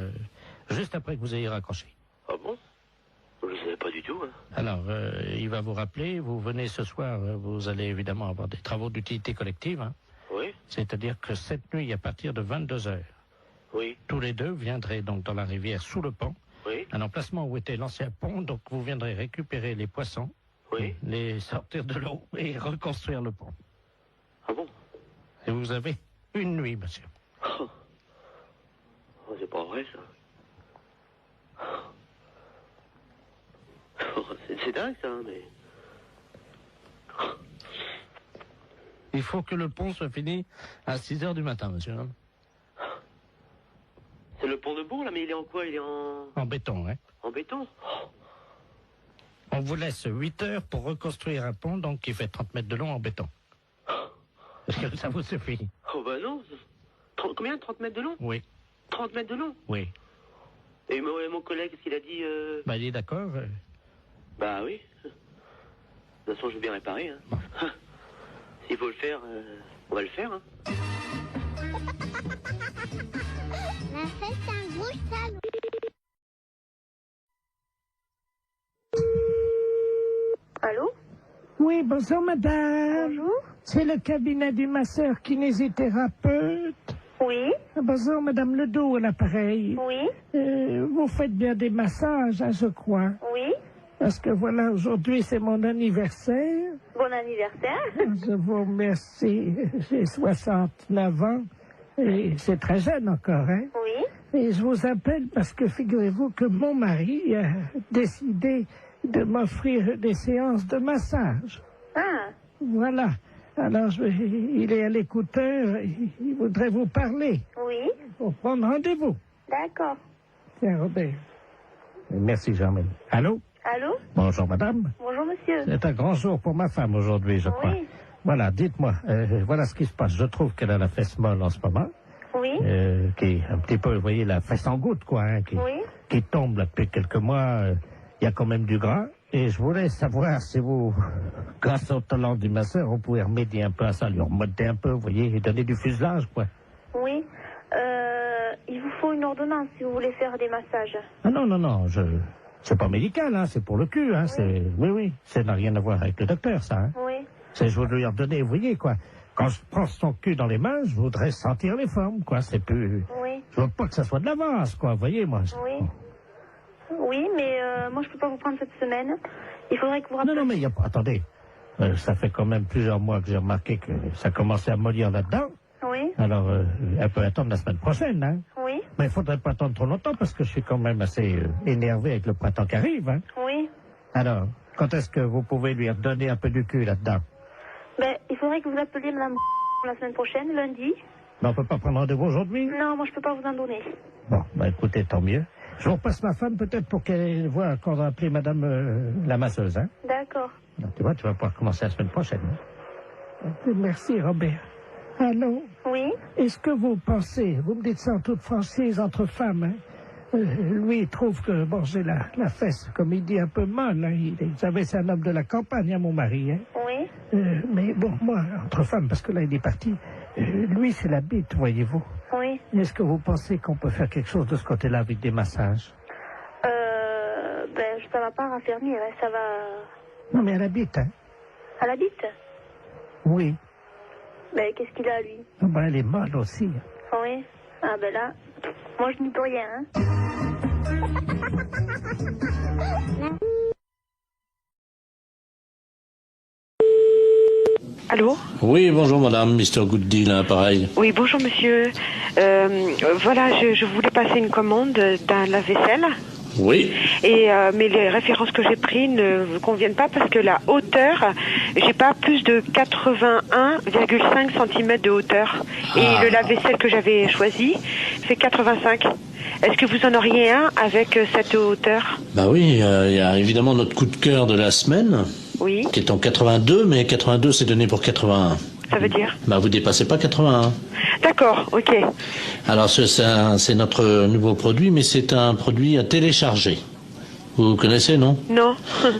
juste après que vous ayez raccroché. Ah bon? Je savais pas du tout. Hein. Alors, il va vous rappeler, vous venez ce soir, vous allez évidemment avoir des travaux d'utilité collective. Hein. Oui. C'est-à-dire que cette nuit, à partir de 22h, oui. Tous les deux viendraient donc dans la rivière sous le pont, oui. Un emplacement où était l'ancien pont, donc vous viendrez récupérer les poissons, oui. Les sortir de l'eau et reconstruire le pont. Ah bon? Et vous avez Une nuit, monsieur. Oh, c'est pas vrai, ça. Oh, c'est dingue, ça, mais... Il faut que le pont soit fini à 6h du matin, monsieur. C'est le pont de Bourg, là, mais il est en quoi? Il est en béton, hein. En béton? On vous laisse 8 heures pour reconstruire un pont, donc qui fait 30 mètres de long en béton. Est-ce que ça vous suffit? Oh, bah non. Combien? 30 mètres de long? Oui. 30 mètres de long? Oui. Et mon collègue, qu'est-ce qu'il a dit Bah, il est d'accord. Bah oui. De toute façon, je veux bien réparer. Hein. S'il faut le faire, on va le faire. Hein. La fête, c'est un gros salon. Allô? Oui, bonjour madame. Bonjour. C'est le cabinet du masseur kinésithérapeute. Oui. Bonjour madame Ledoux à l'appareil. Oui. Vous faites bien des massages, hein, je crois. Oui. Parce que voilà, aujourd'hui c'est mon anniversaire. Bon anniversaire. Je vous remercie. J'ai 69 ans et c'est très jeune encore, hein. Oui. Et je vous appelle parce que figurez-vous que mon mari a décidé de m'offrir des séances de massage. Ah. Voilà. Alors, il est à l'écouteur, il voudrait vous parler. Oui. Pour prendre rendez-vous. D'accord. Tiens, Robert. Merci, Germaine. Allô? Allô? Bonjour, madame. Bonjour, monsieur. C'est un grand jour pour ma femme aujourd'hui, je crois. Oui. Voilà, dites-moi, voilà ce qui se passe. Je trouve qu'elle a la fesse molle en ce moment. Oui. Qui est un petit peu, vous voyez, la fesse en goutte, quoi, hein, qui tombe là, depuis quelques mois. Il y a quand même du gras. Et je voulais savoir si vous, grâce au talent du masseur, vous pouvez remédier un peu à ça, lui remonter un peu, vous voyez, et donner du fuselage, quoi. Oui. Il vous faut une ordonnance si vous voulez faire des massages. Ah non, non, non, c'est pas médical, hein, c'est pour le cul, hein, oui, ça n'a rien à voir avec le docteur, ça, hein. Oui. C'est, je voudrais lui redonner, vous voyez, quoi. Quand je prends son cul dans les mains, je voudrais sentir les formes, quoi, c'est plus... Oui. Je veux pas que ça soit de l'avance, quoi, vous voyez, moi. Oui. Oui, mais moi, je peux pas vous prendre cette semaine. Il faudrait que vous rappeliez... Non, mais il y a pas... Attendez. Ça fait quand même plusieurs mois que j'ai remarqué que ça commençait à mollir là-dedans. Oui. Alors, elle peut attendre la semaine prochaine, hein. Oui. Mais il faudrait pas attendre trop longtemps parce que je suis quand même assez énervé avec le printemps qui arrive, hein. Oui. Alors, quand est-ce que vous pouvez lui redonner un peu du cul là-dedans? Ben, il faudrait que vous appeliez madame la semaine prochaine, lundi. Mais on peut pas prendre rendez-vous aujourd'hui? Non, moi, je peux pas vous en donner. Bon, écoutez, tant mieux. Je vous repasse ma femme peut-être pour qu'elle voit qu'on va appeler madame la masseuse, hein. D'accord. Tu vois, tu vas pouvoir commencer la semaine prochaine. Hein? Merci, Robert. Allô? Oui? Est-ce que vous pensez, vous me dites ça en toute franchise entre femmes, hein? Lui, il trouve que, bon, j'ai la fesse, comme il dit, un peu molle, hein. Vous savez, c'est un homme de la campagne, hein, mon mari, hein. Oui? Mais bon, moi, entre femmes, parce que là, il est parti, lui, c'est la bite, voyez-vous. Oui. Est-ce que vous pensez qu'on peut faire quelque chose de ce côté-là avec des massages? Ben, ça va pas raffermir, hein, ça va... Non, mais elle habite, hein? Elle habite? Oui. Ben, qu'est-ce qu'il a, lui? Ah ben, elle est molle aussi. Oui. Ah, ben là, moi, je n'y peux rien, hein. Allô? Oui, bonjour madame, Mr. Good Deal, hein, pareil. Oui, bonjour monsieur. Voilà, je voulais passer une commande d'un lave-vaisselle. Oui. Et mais les références que j'ai prises ne vous conviennent pas parce que la hauteur, j'ai pas plus de 81,5 cm de hauteur. Et le lave-vaisselle que j'avais choisi fait 85. Est-ce que vous en auriez un avec cette hauteur? Bah oui, il y a évidemment notre coup de cœur de la semaine. Oui. Qui est en 82, mais 82 c'est donné pour 81. Ça veut dire? Bah vous dépassez pas 81. D'accord, ok. Alors c'est notre nouveau produit, mais c'est un produit à télécharger. Vous connaissez, non? Non.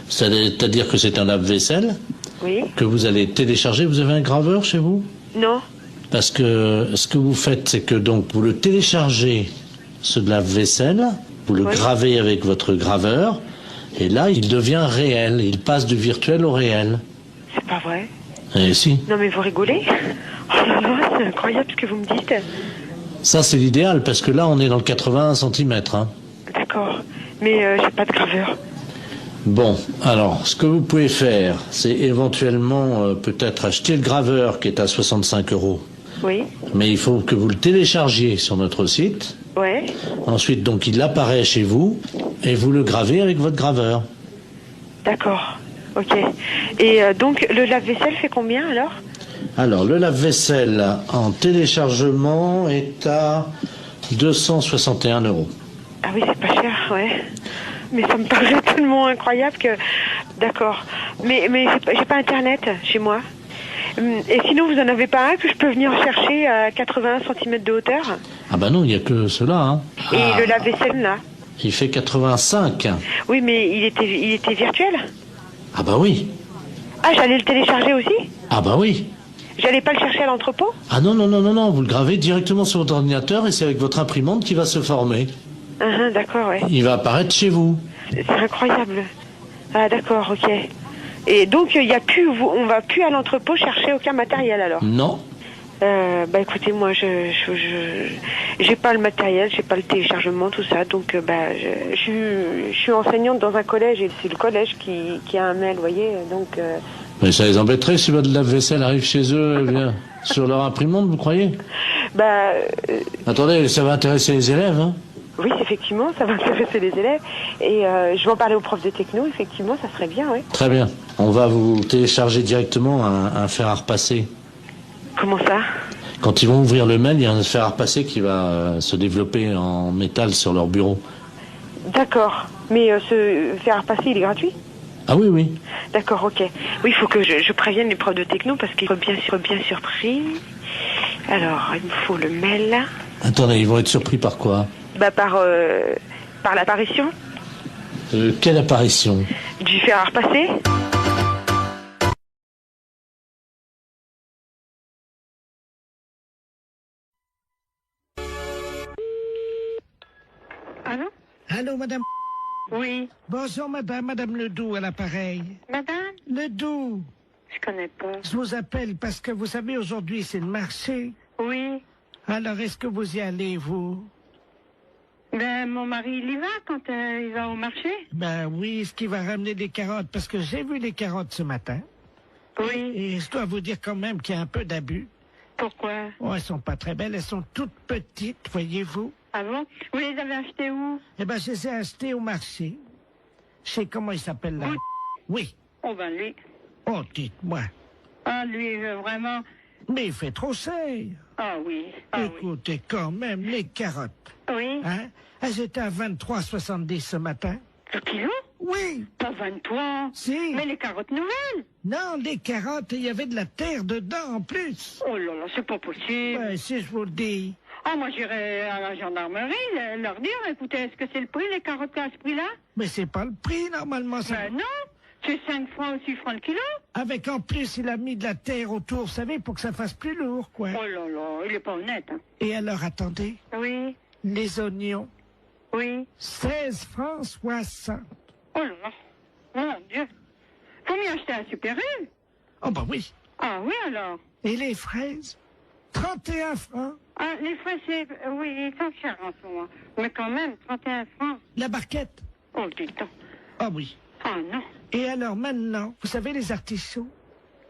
C'est-à-dire que c'est un lave-vaisselle. Oui. Que vous allez télécharger. Vous avez un graveur chez vous? Non. Parce que ce que vous faites, c'est que donc vous le téléchargez, ce lave-vaisselle, vous le gravez avec votre graveur, et là il devient réel. Il passe du virtuel au réel. C'est pas vrai? Eh si. Non mais vous rigolez? Oh là là, c'est incroyable ce que vous me dites. Ça c'est l'idéal parce que là on est dans le 81 cm. Hein. D'accord, mais j'ai pas de graveur. Bon, alors ce que vous pouvez faire, c'est éventuellement peut-être acheter le graveur qui est à 65 €. Oui. Mais il faut que vous le téléchargiez sur notre site. Ouais. Ensuite, donc, il apparaît chez vous et vous le gravez avec votre graveur. D'accord. Ok. Et donc, le lave-vaisselle fait combien alors? Alors, le lave-vaisselle en téléchargement est à 261 €. Ah oui, c'est pas cher, ouais. Mais ça me paraît tellement incroyable que... D'accord. Mais j'ai pas Internet chez moi. Et sinon, vous en avez pas un que je peux venir chercher à 80 cm de hauteur? Ah bah non, il n'y a que cela. Hein. Et le lave-vaisselle, là? Il fait 85. Oui, mais il était virtuel? Ah bah oui. Ah, j'allais le télécharger aussi? Ah bah oui. J'allais pas le chercher à l'entrepôt? Ah non, non, non, non, non, vous le gravez directement sur votre ordinateur et c'est avec votre imprimante qui va se former. D'accord, ouais. Il va apparaître chez vous. C'est incroyable. Ah d'accord, ok. Et donc on va plus à l'entrepôt chercher aucun matériel alors? Non. Bah écoutez, moi j'ai pas le matériel, j'ai pas le téléchargement, tout ça, donc je suis enseignante dans un collège et c'est le collège qui a un mail, vous voyez, donc... Mais ça les embêterait si votre lave-vaisselle arrive chez eux et vient sur leur imprimante, vous croyez? Bah... Attendez, ça va intéresser les élèves, hein? Oui, effectivement, ça va intéresser les élèves. Et je vais en parler aux profs de techno, effectivement, ça serait bien, oui. Très bien. On va vous télécharger directement un fer à repasser. Comment ça? Quand ils vont ouvrir le mail, il y a un fer à repasser qui va se développer en métal sur leur bureau. D'accord. Mais ce fer à repasser, il est gratuit? Ah oui, oui. D'accord, ok. Oui, il faut que je prévienne les profs de techno parce qu'ils sont bien surpris. Alors, il me faut le mail. Attendez, ils vont être surpris par quoi? Bah par l'apparition. Quelle apparition? Du fer à repasser. Allô? Allô, madame? Oui. Bonjour, madame Ledoux à l'appareil. Madame? Ledoux. Je connais pas. Je vous appelle parce que vous savez, aujourd'hui, c'est le marché. Oui. Alors, est-ce que vous y allez, vous? Ben, mon mari, il y va quand il va au marché? Ben oui, est-ce qu'il va ramener des carottes? Parce que j'ai vu les carottes ce matin. Oui. Et je dois vous dire quand même qu'il y a un peu d'abus. Pourquoi? Oh, elles sont pas très belles, elles sont toutes petites, voyez-vous. Ah bon? Vous les avez achetées où? Eh ben, je les ai achetées au marché. Je sais comment il s'appelle là. Oui. Oh ben lui. Oh, dites-moi. Ah lui, vraiment... Mais il fait trop cher. Ah oui. Écoutez, quand même, les carottes. Oui. Hein? Elles étaient à 23,70 ce matin. Le kilo? Oui. Pas 23. Si. Mais les carottes nouvelles? Non, les carottes, il y avait de la terre dedans en plus. Oh là là, c'est pas possible. Ouais, si je vous le dis. Ah, moi j'irai à la gendarmerie leur dire, écoutez, est-ce que c'est le prix, les carottes à ce prix-là? Mais c'est pas le prix, normalement. Ça... Ben non. C'est 5 francs ou 6 francs le kilo. Avec en plus, il a mis de la terre autour, vous savez, pour que ça fasse plus lourd, quoi. Oh là là, il est pas honnête. Hein. Et alors, attendez. Oui. Les oignons. Oui. 16 francs 60. Oh là là. Mon Dieu. Faut m'y acheter un Super U. Oh bah oui. Ah oui alors. Et les fraises? 31 francs. Ah, les fraises, oui, ils sont chers en ce moment. Mais quand même, 31 francs. La barquette? Oh, dis donc. Ah oui. Ah non. Et alors maintenant, vous savez les artichauts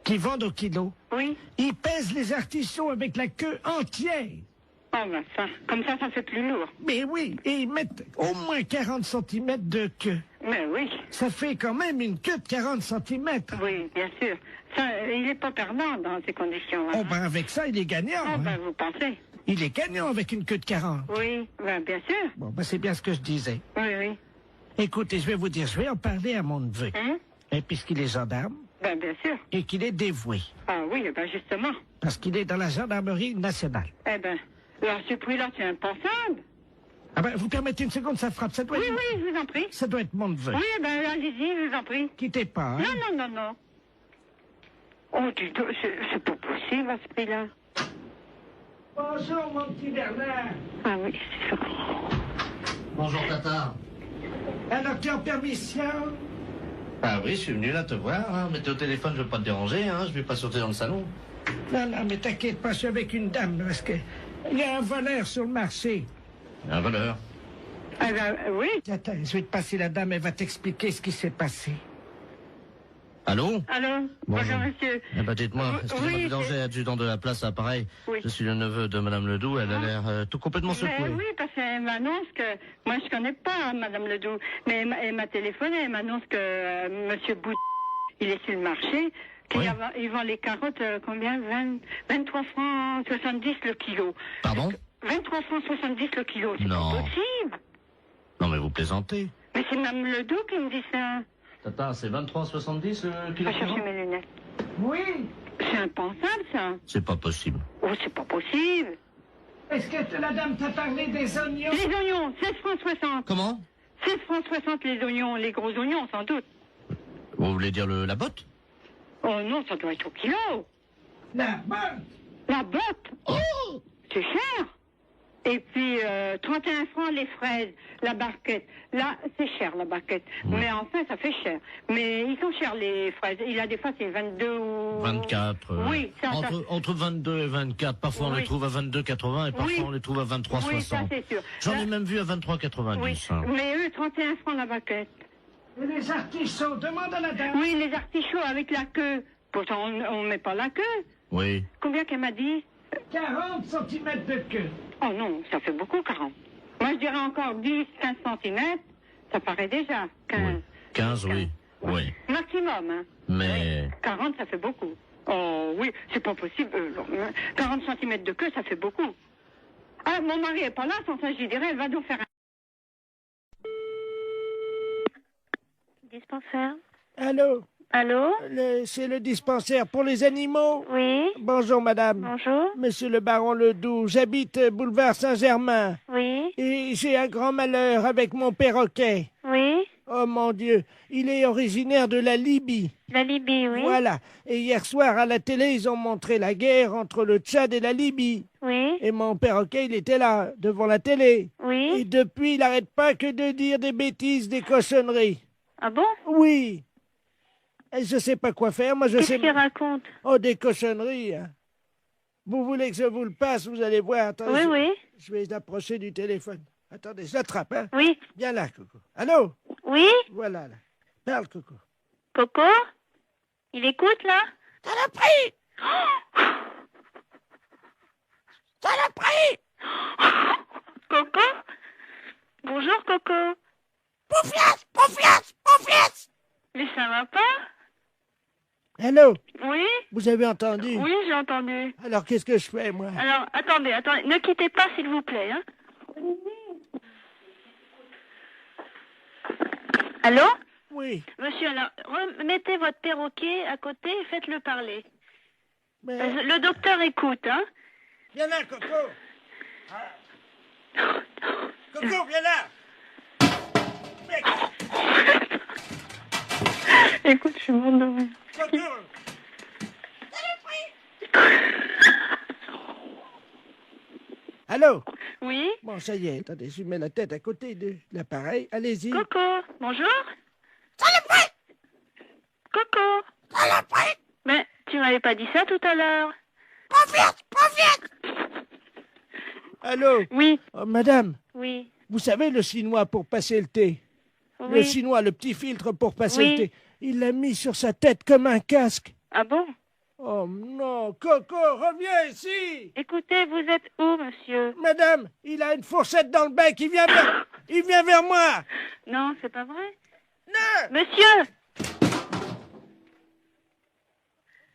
qui vendent au kilo? Oui. Ils pèsent les artichauts avec la queue entière. Oh ben ça, comme ça fait plus lourd. Mais oui, et ils mettent au moins 40 cm de queue. Mais oui. Ça fait quand même une queue de 40 cm. Oui, bien sûr. Ça, il n'est pas perdant dans ces conditions-là. Oh ben avec ça, il est gagnant. Oh ben hein. vous pensez? Il est gagnant avec une queue de 40. Oui, ben bien sûr. Bon, ben c'est bien ce que je disais. Oui, oui. Écoutez, je vais vous dire, je vais en parler à mon neveu. Et puisqu'il est gendarme. Ben bien sûr. Et qu'il est dévoué. Ah oui, ben justement. Parce qu'il est dans la gendarmerie nationale. Eh ben, alors ce prix-là, c'est impensable. Ah ben, vous permettez une seconde, ça frappe. Ça doit Oui, être... oui, je vous en prie. Ça doit être mon neveu. Oui, ben allez-y, je vous en prie. Quittez pas, hein. Non, non, non, non. Oh, dis donc, c'est pas possible à ce prix-là. Bonjour, mon petit Bernard. Ah oui, c'est ça. Bonjour, Tata. Alors, tu es en permission? Ah oui, je suis venu là te voir, hein. Mais t'es au téléphone, je veux pas te déranger, hein. Je vais pas sauter dans le salon. Non, non, mais t'inquiète pas, je suis avec une dame, parce que il y a un voleur sur le marché. Un voleur? Ah ben, oui. Attends, je vais te passer la dame, elle va t'expliquer ce qui s'est passé. Allô? Allô? Bonjour, monsieur. Eh ben, dites-moi, excusez-moi Oui, du danger, adjudant de la place à Pareil. Oui. Je suis le neveu de Madame Ledoux, elle a l'air tout complètement secouée. Oui, parce qu'elle m'annonce que... Moi, je connais pas Madame Ledoux, mais elle m'a téléphoné, elle m'annonce que Monsieur Bout, il est sur le marché, qu'il vend les carottes, combien? 23 francs 70 le kilo. Pardon? 23 francs 70 le kilo, c'est Non. pas possible. Non, mais vous plaisantez. Mais c'est Madame Ledoux qui me dit ça. Tata, c'est 23,70 le kilo? Je vais chercher mes lunettes. Oui. C'est impensable, ça. C'est pas possible. Oh, c'est pas possible. Est-ce que la dame t'a parlé des oignons? Les oignons, 16 francs 60. Comment? 16 francs 60 les oignons, les gros oignons, sans doute. Vous voulez dire la botte? Oh non, ça doit être au kilo. La botte? La botte? Oh, c'est cher. Et puis, 31 francs les fraises, la barquette. Là, c'est cher, la barquette. Oui. Mais enfin, ça fait cher. Mais ils sont chers, les fraises. Il a des fois, c'est 22 ou... 24. Oui, ça... Entre 22 et 24. Parfois, on les trouve à 22,80 et parfois, on les trouve à 23,60. Oui, ça, c'est sûr. J'en ai même vu à 23,90. Oui, mais eux, 31 francs la barquette. Et les artichauts, demande à la dame. Oui, les artichauts avec la queue. Pourtant, on ne met pas la queue. Oui. Combien qu'elle m'a dit? 40 cm de queue. Oh non, ça fait beaucoup, 40. Moi, je dirais encore 10, 15 cm. Ça paraît déjà. 15. Oui. 15, oui. Oui. Maximum, hein. Mais... 40, ça fait beaucoup. Oh oui, c'est pas possible. 40 cm de queue, ça fait beaucoup. Ah, mon mari est pas là, sans ça, je lui dirais, elle va donc faire un... Dispensaire. Allô? Allô? C'est le dispensaire pour les animaux? Oui. Bonjour, madame. Bonjour. Monsieur le baron Ledoux, j'habite boulevard Saint-Germain. Oui. Et j'ai un grand malheur avec mon perroquet. Oui. Oh mon Dieu, il est originaire de la Libye. La Libye, oui. Voilà. Et hier soir, à la télé, ils ont montré la guerre entre le Tchad et la Libye. Oui. Et mon perroquet, il était là, devant la télé. Oui. Et depuis, il n'arrête pas que de dire des bêtises, des cochonneries. Ah bon? Oui. Et je sais pas quoi faire, moi je sais... Qu'est-ce qu'il raconte? Oh, des cochonneries, hein. Vous voulez que je vous le passe, vous allez voir. Attends, Oui, oui. Je vais l'approcher du téléphone. Attendez, je l'attrape, hein. Oui. Viens là, Coco. Allô? Oui. Voilà, là. Parle, Coco. Coco? Il écoute, là? Saloperie! Saloperie! Coco? Bonjour, Coco. Poufias! Poufias! Poufias! Mais ça va pas? Allô? Oui? Vous avez entendu? Oui, j'ai entendu. Alors, qu'est-ce que je fais, moi? Alors, attendez, ne quittez pas, s'il vous plaît, hein. Allô? Oui. Monsieur, alors, mettez votre perroquet à côté et faites-le parler. Mais... Le docteur écoute, hein? Viens là, Coco. Coco, viens là. Écoute, je suis morte de rire. Coco. Allô? Oui? Bon, ça y est, attendez, je mets la tête à côté de l'appareil. Allez-y. Coco, bonjour? Saloperie! Coco! Saloperie! Mais tu m'avais pas dit ça tout à l'heure. Pas vite! Allô? Oui. Oh, madame, Oui. vous savez le chinois pour passer le thé? Oui. Le chinois, le petit filtre pour passer Oui. le thé. Il l'a mis sur sa tête comme un casque. Ah bon? Oh non, Coco, reviens ici! Écoutez, vous êtes où, monsieur? Madame, il a une fourchette dans le bec, il vient vers moi! Non, c'est pas vrai. Non! Monsieur!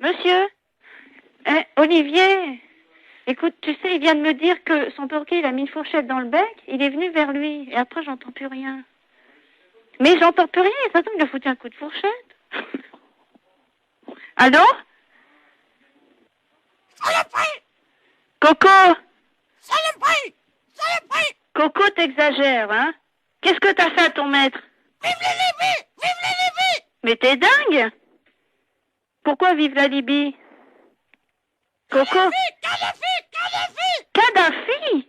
Monsieur? Olivier! Écoute, tu sais, il vient de me dire que son perroquet, il a mis une fourchette dans le bec, il est venu vers lui, et après, j'entends plus rien. Mais j'entends plus rien, et ça tombe, il a foutu un coup de fourchette. Allô? Saloperie! Coco! Saloperie! Saloperie! Coco, t'exagères, hein? Qu'est-ce que t'as fait à ton maître? Vive la Libye! Vive la Libye! Mais t'es dingue! Pourquoi vive la Libye? Coco? Kadhafi!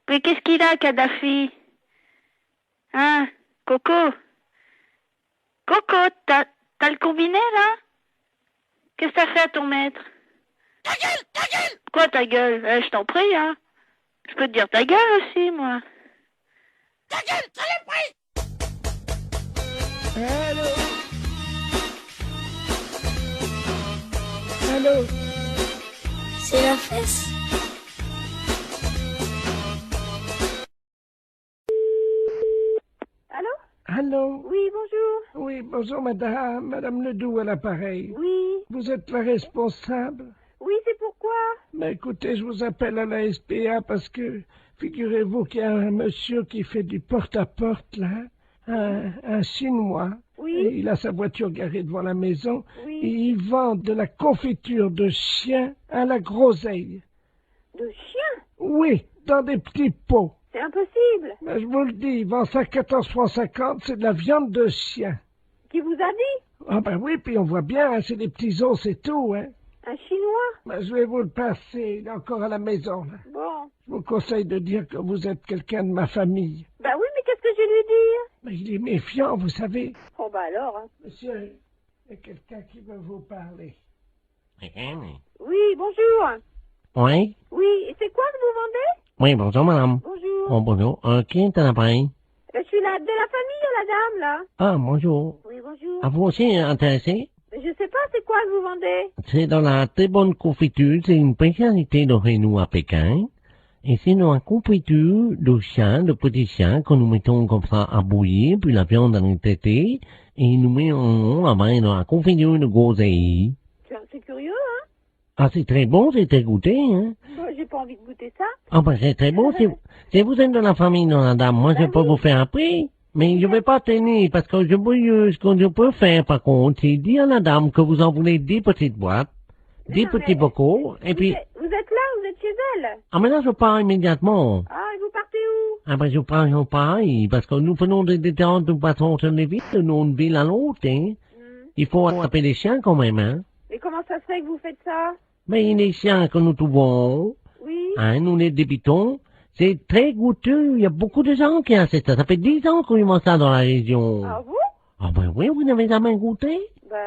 Mais qu'est-ce qu'il a, Kadhafi? Hein? Coco? Coco, t'as le combiné, là? Qu'est-ce que t'as fait à ton maître? Ta gueule! Ta gueule! Quoi, ta gueule? Je t'en prie, hein? Je peux te dire ta gueule aussi, moi. Ta gueule, saloperie! Allô? Allô? C'est la fesse. Allô? Allô? Oui, bonjour. Oui, bonjour madame. Madame Ledoux à l'appareil. Oui. Vous êtes la responsable? Oui, c'est pourquoi? Mais écoutez, je vous appelle à la SPA parce que, figurez-vous qu'il y a un monsieur qui fait du porte-à-porte, là, un Chinois. Oui. Et il a sa voiture garée devant la maison. Oui. Et il vend de la confiture de chien à la groseille. De chien? Oui, dans des petits pots. C'est impossible. Mais je vous le dis, il vend ça à 14,50 francs, c'est de la viande de chien. Qui vous a dit? Ah ben oui, puis on voit bien, hein, c'est des petits os, c'est tout, hein. Un Chinois? Ben, je vais vous le passer, il est encore à la maison, là. Bon. Je vous conseille de dire que vous êtes quelqu'un de ma famille. Ben oui, mais qu'est-ce que je vais lui dire? Mais il est méfiant, vous savez. Oh bah alors, hein. Monsieur, il y a quelqu'un qui veut vous parler. Oui, bonjour. Oui? Oui, et c'est quoi que vous vendez? Oui, bonjour, madame. Bonjour. Oh, bonjour. Qui est à l'appareil? Je suis de la famille, la dame, là. Ah, bonjour. Oui, bonjour. À vous aussi intéressé? Je sais pas, c'est quoi que vous vendez? C'est dans la très bonne confiture. C'est une spécialité de chez nous à Pékin. Et c'est dans la confiture de chien, de petits chiens, que nous mettons comme ça à bouillir, puis la viande en est traitée, et nous mettons là-bas dans la confiture de groseille. C'est curieux, hein? Ah, c'est très bon, c'est très goûté, hein? Bon, j'ai pas envie de goûter ça. Ah, ben, c'est très bon. Si vous êtes de la famille de la dame, moi, je peux vous faire un prix. Mais je vais pas tenir, parce que ce que je peux faire, par contre, c'est dire à la dame que vous en voulez 10 petites boîtes, 10 petits bocaux, et puis... Vous êtes là, vous êtes chez elle? Ah, mais là, je pars immédiatement. Ah, et vous partez où? Ah, ben, je pars pareil, parce que nous prenons des différentes façons sur les villes, de une ville à l'autre, hein. Il faut attraper les chiens quand même, hein. Et comment ça se fait que vous faites ça? Mais les chiens que nous trouvons, Oui. hein, nous les débitons, c'est très goûteux. Il y a beaucoup de gens qui achètent ça. Ça fait 10 ans qu'on y mange ça dans la région. Ah vous? Ah ben oui, vous n'avez jamais goûté? Ben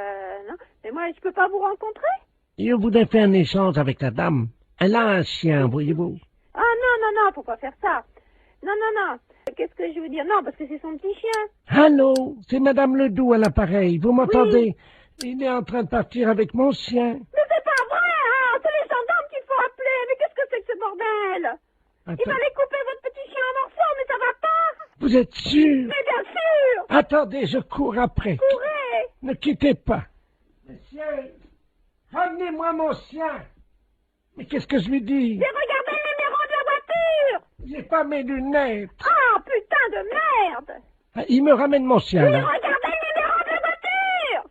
non. Mais moi, je peux pas vous rencontrer? Je voudrais faire un échange avec la dame. Elle a un chien, voyez-vous. Ah non, faut pas faire ça. Non. Qu'est-ce que je veux dire? Non, parce que c'est son petit chien. Allô, c'est Madame Ledoux à l'appareil, vous m'entendez? Il est en train de partir avec mon chien. Mais c'est pas vrai, hein! C'est les gendarmes qu'il faut appeler. Mais qu'est-ce que c'est que ce bordel? Il va les couper votre petit chien en morceaux, mais ça va pas! Vous êtes sûr? Mais bien sûr! Attendez, je cours après. Courez! Ne quittez pas. Monsieur, ramenez-moi mon chien. Mais qu'est-ce que je lui dis? J'ai regardé le numéro de la voiture! J'ai pas mes lunettes. Ah, putain de merde! Ah, il me ramène mon chien, Oui, là. regardez le numéro de la voiture!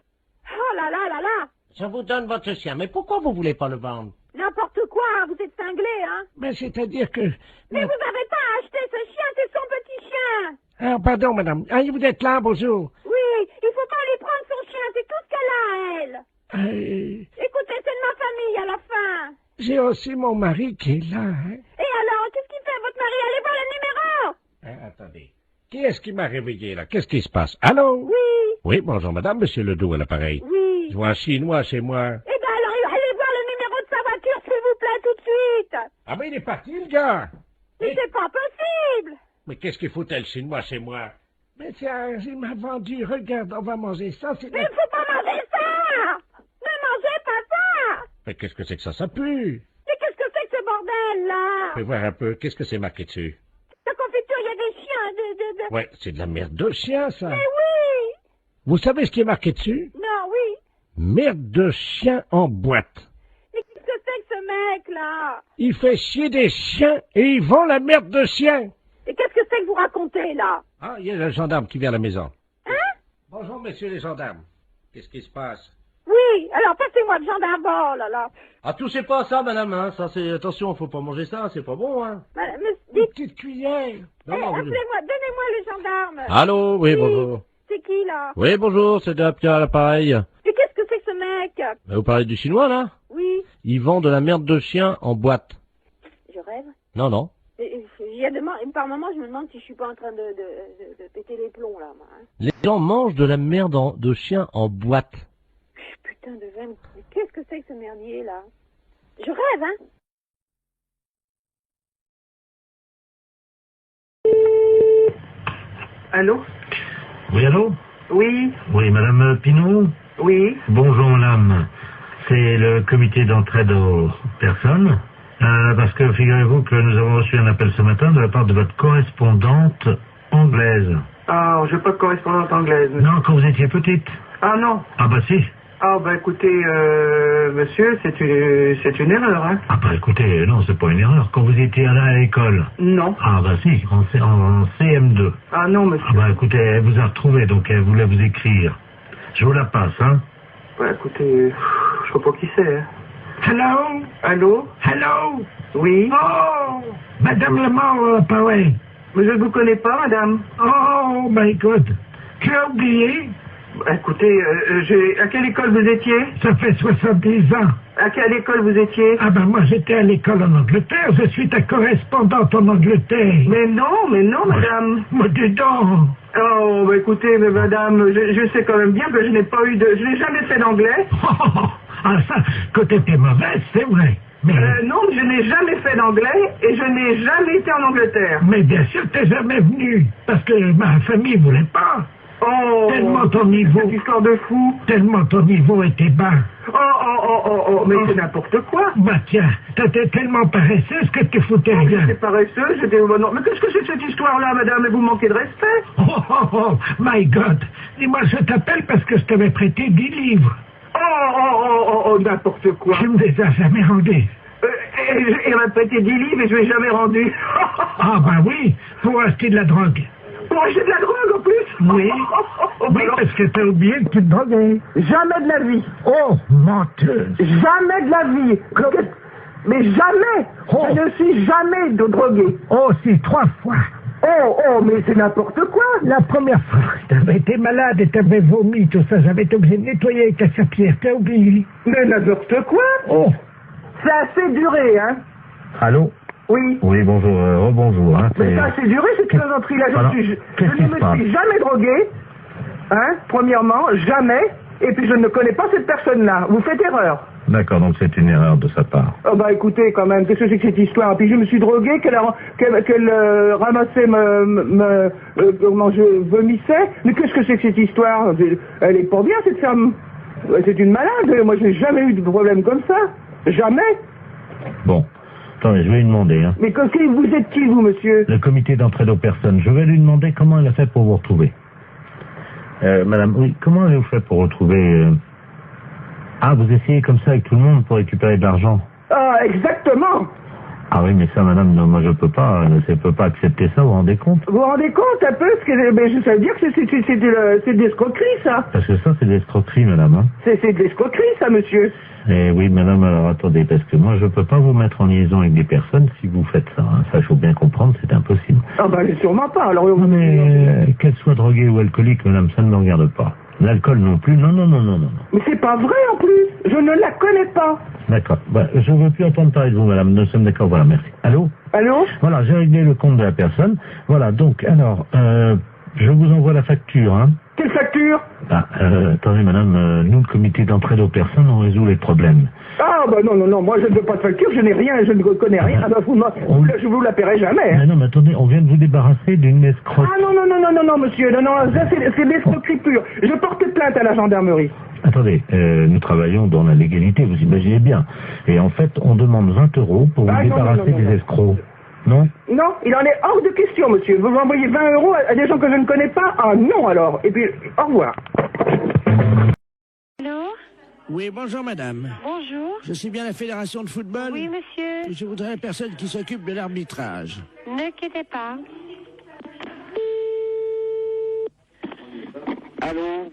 Oh là là là là! Je vous donne votre chien, mais pourquoi vous voulez pas le vendre? N'importe quoi, vous êtes cinglé, hein? Mais c'est-à-dire que... Mais vous n'avez pas acheté ce chien, c'est son petit chien! Ah, pardon, madame. Ah, vous êtes là, bonjour. Oui, il faut pas lui prendre son chien, c'est tout ce qu'elle a, elle! Écoutez, c'est de ma famille à la fin! J'ai aussi mon mari qui est là, hein. Et alors, qu'est-ce qu'il fait, votre mari? Allez voir le numéro! Attendez. Qui est-ce qui m'a réveillé, là? Qu'est-ce qui se passe? Allô? Oui! Oui, bonjour, madame, monsieur Ledoux à l'appareil. Oui! Je vois un Chinois chez moi. Eh ben alors, allez voir le numéro de sa voiture, s'il vous plaît, tout de suite! Ah, mais il est parti, le gars! Mais c'est pas possible! Mais qu'est-ce qu'il foutait, le Chinois, chez moi? Mais tiens, il m'a vendu. Regarde, on va manger ça. Mais il faut pas manger ça! Ne mangez pas ça! Mais qu'est-ce que c'est que ça pue? Mais qu'est-ce que c'est que ce bordel, là? Fais voir un peu, qu'est-ce que c'est marqué dessus? La confiture, il y a des chiens, Ouais, c'est de la merde de chien, ça. Mais oui! Vous savez ce qui est marqué dessus? Non, oui. Merde de chien en boîte. Mais qu'est-ce que c'est que ce mec-là? Il fait chier des chiens et il vend la merde de chien. Et qu'est-ce que c'est que vous racontez, là? Ah, il y a le gendarme qui vient à la maison. Hein? Bonjour, messieurs les gendarmes. Qu'est-ce qui se passe? Oui, alors passez-moi le gendarme, oh là là. Ah, touchez pas à ça, madame, hein. Ça, c'est... Attention, faut pas manger ça, c'est pas bon, hein. Mais Une petite cuillère. appelez-moi, donnez-moi le gendarme. Allô? Oui, bonjour. C'est qui, là? Oui, bonjour, c'est Pierre à l'appareil. Et qu'est-ce que c'est que ce mec? Vous parlez du Chinois, là? Oui. Il vend de la merde de chien en boîte. Je rêve. Non. Par moment, je me demande si je suis pas en train de péter les plombs, là, moi. Hein. Les gens mangent de la merde de chien en boîte. Putain de veine. Mais qu'est-ce que c'est que ce merdier, là? Je rêve, hein? Allô? Oui, allô? Oui, Oui, madame Pinot? oui. Bonjour, madame. C'est le comité d'entraide aux personnes. Parce que figurez-vous que nous avons reçu un appel ce matin de la part de votre correspondante anglaise. Ah, je n'ai pas de correspondante anglaise. Non, quand vous étiez petite. Ah non. Ah bah si. Ah bah écoutez, monsieur, c'est une erreur, hein. Ah bah écoutez, non, c'est pas une erreur. Quand vous étiez allé à l'école. Non. Ah bah si, en CM2. Ah non, monsieur. Ah bah écoutez, elle vous a retrouvé, donc elle voulait vous écrire. Je vous la passe, hein. Bah écoutez, je sais pas qui c'est, hein. Hello? Allô? Hello? Oui? Oh! Madame Lamar, pareil. Mais je ne vous connais pas, madame. Oh my God! Tu as oublié? Bah, écoutez, à quelle école vous étiez? Ça fait 70 ans. À quelle école vous étiez? Ah ben moi j'étais à l'école en Angleterre, je suis ta correspondante en Angleterre. Mais non, madame. Mais dis donc. Oh, bah écoutez, mais madame, je sais quand même bien que je n'ai jamais fait d'anglais. Ah ça, côté t'es mauvaise, c'est vrai. Mais... non, je n'ai jamais fait d'anglais et je n'ai jamais été en Angleterre. Mais bien sûr t'es jamais venu, parce que ma famille voulait pas. Oh, tellement ton niveau... Cette histoire de fou. Tellement ton niveau était bas. Mais c'est n'importe quoi. Bah tiens, t'étais tellement paresseuse que tu foutais rien. J'étais paresseuse, non. Mais qu'est-ce que c'est que cette histoire-là, madame? Et vous manquez de respect. Oh, my God. Dis-moi, je t'appelle parce que je t'avais prêté 10 livres. N'importe quoi. Tu me les as jamais rendus. Et elle m'a prêté 10 livres et je ne l'ai jamais rendu. Ah bah oui, pour acheter de la drogue. Pour acheter de la drogue en plus? Oui. Oui, parce que t'as oublié que tu te droguais. Jamais de la vie. Oh, menteuse. Jamais de la vie. Mais jamais. Oh. Je ne suis jamais drogué. Oh, si, 3 fois. Oh, mais c'est n'importe quoi. La première fois, t'avais été malade et t'avais vomi, tout ça. J'avais été obligé de nettoyer avec la serpillère. T'as oublié? Mais n'importe quoi. Oh. Ça a assez duré, hein. Allô? Oui. Oui, bonjour, rebonjour. Hein, mais ça a assez duré, cette plaisanterie-là. Je ne me suis jamais drogué, hein, premièrement, jamais. Et puis je ne connais pas cette personne-là. Vous faites erreur. D'accord, donc c'est une erreur de sa part. Oh bah écoutez, quand même, qu'est-ce que c'est que cette histoire? Puis je me suis drogué, qu'elle ramassait comment je vomissais. Mais qu'est-ce que c'est que cette histoire? Elle est pas bien, cette femme. C'est une malade. Moi, je n'ai jamais eu de problème comme ça. Jamais. Bon. Attendez, je vais lui demander. Hein. Mais vous êtes qui, vous, monsieur? Le comité d'entraide aux personnes. Je vais lui demander comment elle a fait pour vous retrouver. Madame, oui, comment avez-vous fait pour retrouver... Ah, vous essayez comme ça avec tout le monde pour récupérer de l'argent? Ah, exactement. Ah oui, mais ça, madame, non, moi je peux pas accepter ça, vous vous rendez compte? Vous vous rendez compte un peu? Ça veut dire que c'est de l'escroquerie, ça. Parce que ça, c'est de l'escroquerie, madame. Hein. C'est de l'escroquerie, ça, monsieur. Eh oui, madame, alors attendez, parce que moi je peux pas vous mettre en liaison avec des personnes si vous faites ça. Hein. Ça, il faut bien comprendre, c'est impossible. Ah bah, sûrement pas, alors... Non, mais qu'elle soit droguée ou alcoolique, madame, ça ne me regarde pas. L'alcool non plus, non. Mais c'est pas vrai, en plus. Je ne la connais pas. D'accord. Bah, je ne veux plus entendre parler de vous, madame. Nous sommes d'accord, voilà, merci. Allô? Allô? Voilà, j'ai réglé le compte de la personne. Voilà, donc, alors, je vous envoie la facture, hein. Quelle facture? Attendez, madame, nous, le comité d'entraide aux personnes, on résout les problèmes. Ah, bah non, moi je ne veux pas de facture, je n'ai rien, je ne connais rien. Ah bah, je vous la paierai jamais. Hein. Mais non, mais attendez, on vient de vous débarrasser d'une escroque. Ah non, monsieur, non, ça c'est l'escroquerie pure. Je porte plainte à la gendarmerie. Attendez, nous travaillons dans la légalité, vous imaginez bien. Et en fait, on demande 20 € pour vous débarrasser des escrocs. Non? Non, il en est hors de question, monsieur. Vous envoyez 20 € à des gens que je ne connais pas? Ah non, alors. Et puis, au revoir. Allô? Oui, bonjour, madame. Bonjour. Je suis bien la fédération de football? Oui, monsieur. Je voudrais la personne qui s'occupe de l'arbitrage. Ne quittez pas. Allô?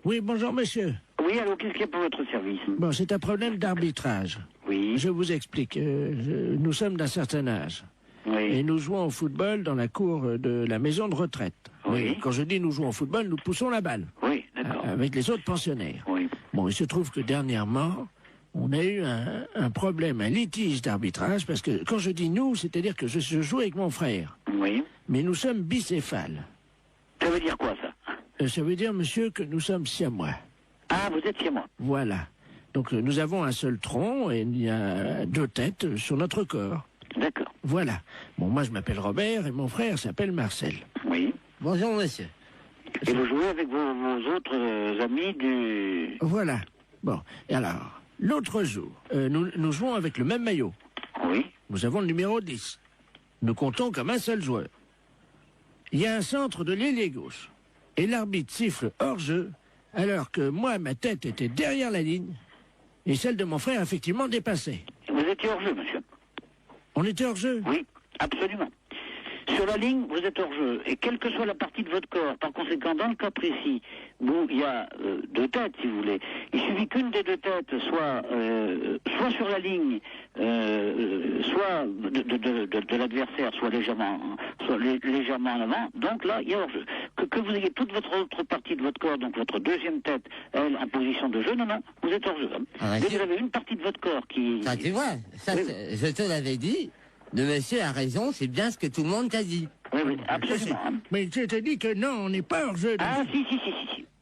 Oui, bonjour, monsieur. Oui, allô, qu'est-ce qu'il y a pour votre service? Bon, c'est un problème d'arbitrage. Oui. Je vous explique. Nous sommes d'un certain âge. Oui. Et nous jouons au football dans la cour de la maison de retraite. Oui. Et quand je dis nous jouons au football, nous poussons la balle. Oui, d'accord. Avec les autres pensionnaires. Oui. Bon, il se trouve que dernièrement, on a eu un problème, un litige d'arbitrage, parce que quand je dis nous, c'est-à-dire que je joue avec mon frère. Oui. Mais nous sommes bicéphales. Ça veut dire quoi, ça? Ça veut dire, monsieur, que nous sommes siamois. Ah, vous êtes chez moi. Voilà. Donc nous avons un seul tronc et il y a 2 têtes sur notre corps. D'accord. Voilà. Bon, moi je m'appelle Robert et mon frère s'appelle Marcel. Oui. Bonjour, monsieur. Et vous jouez avec vos autres amis du... Voilà. Bon, et alors, L'autre jour, nous jouons avec le même maillot. Oui. Nous avons le numéro 10. Nous comptons comme un seul joueur. Il y a un centre de l'ailier gauche. Et l'arbitre siffle hors-jeu, alors que moi, ma tête était derrière la ligne, et celle de mon frère, effectivement, dépassée. Vous étiez hors-jeu, monsieur. On était hors-jeu? Oui, absolument. Sur la ligne, vous êtes hors-jeu. Et quelle que soit la partie de votre corps, par conséquent, dans le cas précis, où il y a deux têtes, si vous voulez, il suffit qu'une des deux têtes soit sur la ligne, soit de l'adversaire, soit légèrement en avant. Donc là, il y a hors-jeu. Que vous ayez toute votre autre partie de votre corps, donc votre deuxième tête, elle, en position de jeu, non, vous êtes hors-jeu. Ah, dès que vous avez une partie de votre corps qui... Ça, tu vois, ça, oui. Je te l'avais dit. Le monsieur a raison, c'est bien ce que tout le monde t'a dit. Oui, absolument. Mais je t'ai dit que non, on n'est pas hors-jeu. Ah, si.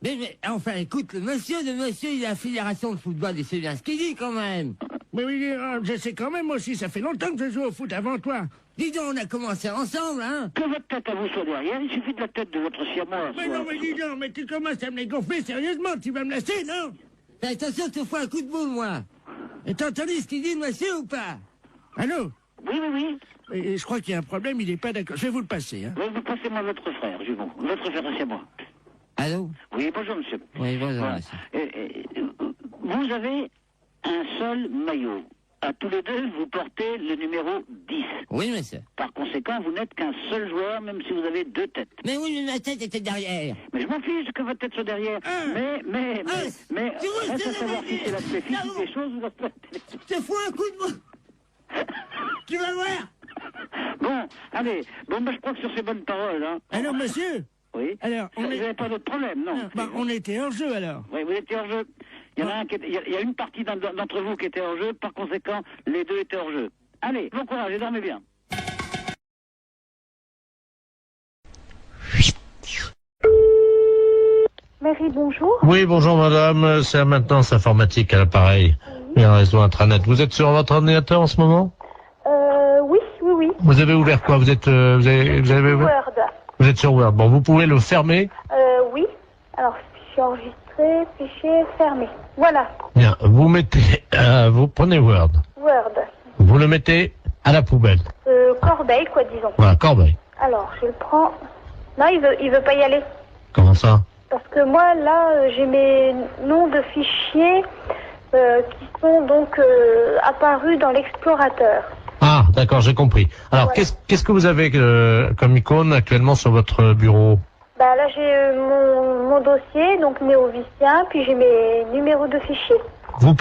Mais enfin, écoute, le monsieur, il a la fédération de football, il sait bien ce qu'il dit quand même. Mais oui, je sais quand même aussi, ça fait longtemps que je joue au foot avant toi. Dis donc, on a commencé ensemble, hein. Que votre tête à vous soit derrière, il suffit de la tête de votre siamois. Mais non, mais dis donc, mais tu commences à me les gonfler sérieusement, tu vas me lasser, non? Fais attention, je te fous un coup de boule, moi. Et t'as entendu ce qu'il dit, le monsieur, ou pas? Allô? Oui. Et je crois qu'il y a un problème, il n'est pas d'accord. Je vais vous le passer, hein. Oui, vous passez-moi votre frère, jumeau. Votre frère, c'est moi. Allô? Oui, bonjour, monsieur. Oui, bonjour, voilà. monsieur. Vous avez un seul maillot. À tous les deux, vous portez le numéro 10. Oui, monsieur. Par conséquent, vous n'êtes qu'un seul joueur, même si vous avez deux têtes. Mais oui, mais ma tête était derrière. Mais je m'en fiche que votre tête soit derrière. Mais, reste à savoir si c'est l'aspect physique des choses ou l'aspect... Je te fous un coup de boule. Tu vas voir. Bon, allez. Bon, je crois que sur ces bonnes paroles, hein... Alors, monsieur? Oui. Alors, vous n'avez pas d'autre problème, non? On était hors jeu, alors. Oui, vous étiez hors jeu. Il y en a un qui était, il y a une partie d'entre vous qui était hors jeu, par conséquent, les deux étaient hors jeu. Allez, bon courage et dormez bien. Marie, bonjour. Oui, bonjour madame, c'est la maintenance informatique à l'appareil. Et un réseau intranet. Vous êtes sur votre ordinateur en ce moment? Oui. Vous avez ouvert quoi? Vous êtes, vous avez ouvert... Word. Vous êtes sur Word. Bon, vous pouvez le fermer? Oui. Alors, fichier enregistré, fichier fermé. Voilà. Bien. Vous mettez, vous prenez Word. Word. Vous le mettez à la poubelle. Corbeille, quoi, disons. Voilà, corbeille. Alors, je le prends. Non, il veut pas y aller. Comment ça? Parce que moi, là, j'ai mes noms de fichiers qui sont donc apparus dans l'explorateur. Ah, d'accord, j'ai compris. Alors, voilà. qu'est-ce que vous avez comme icône actuellement sur votre bureau? Bah là, j'ai mon dossier, donc néovicien, puis j'ai mes numéros de fichiers. Vous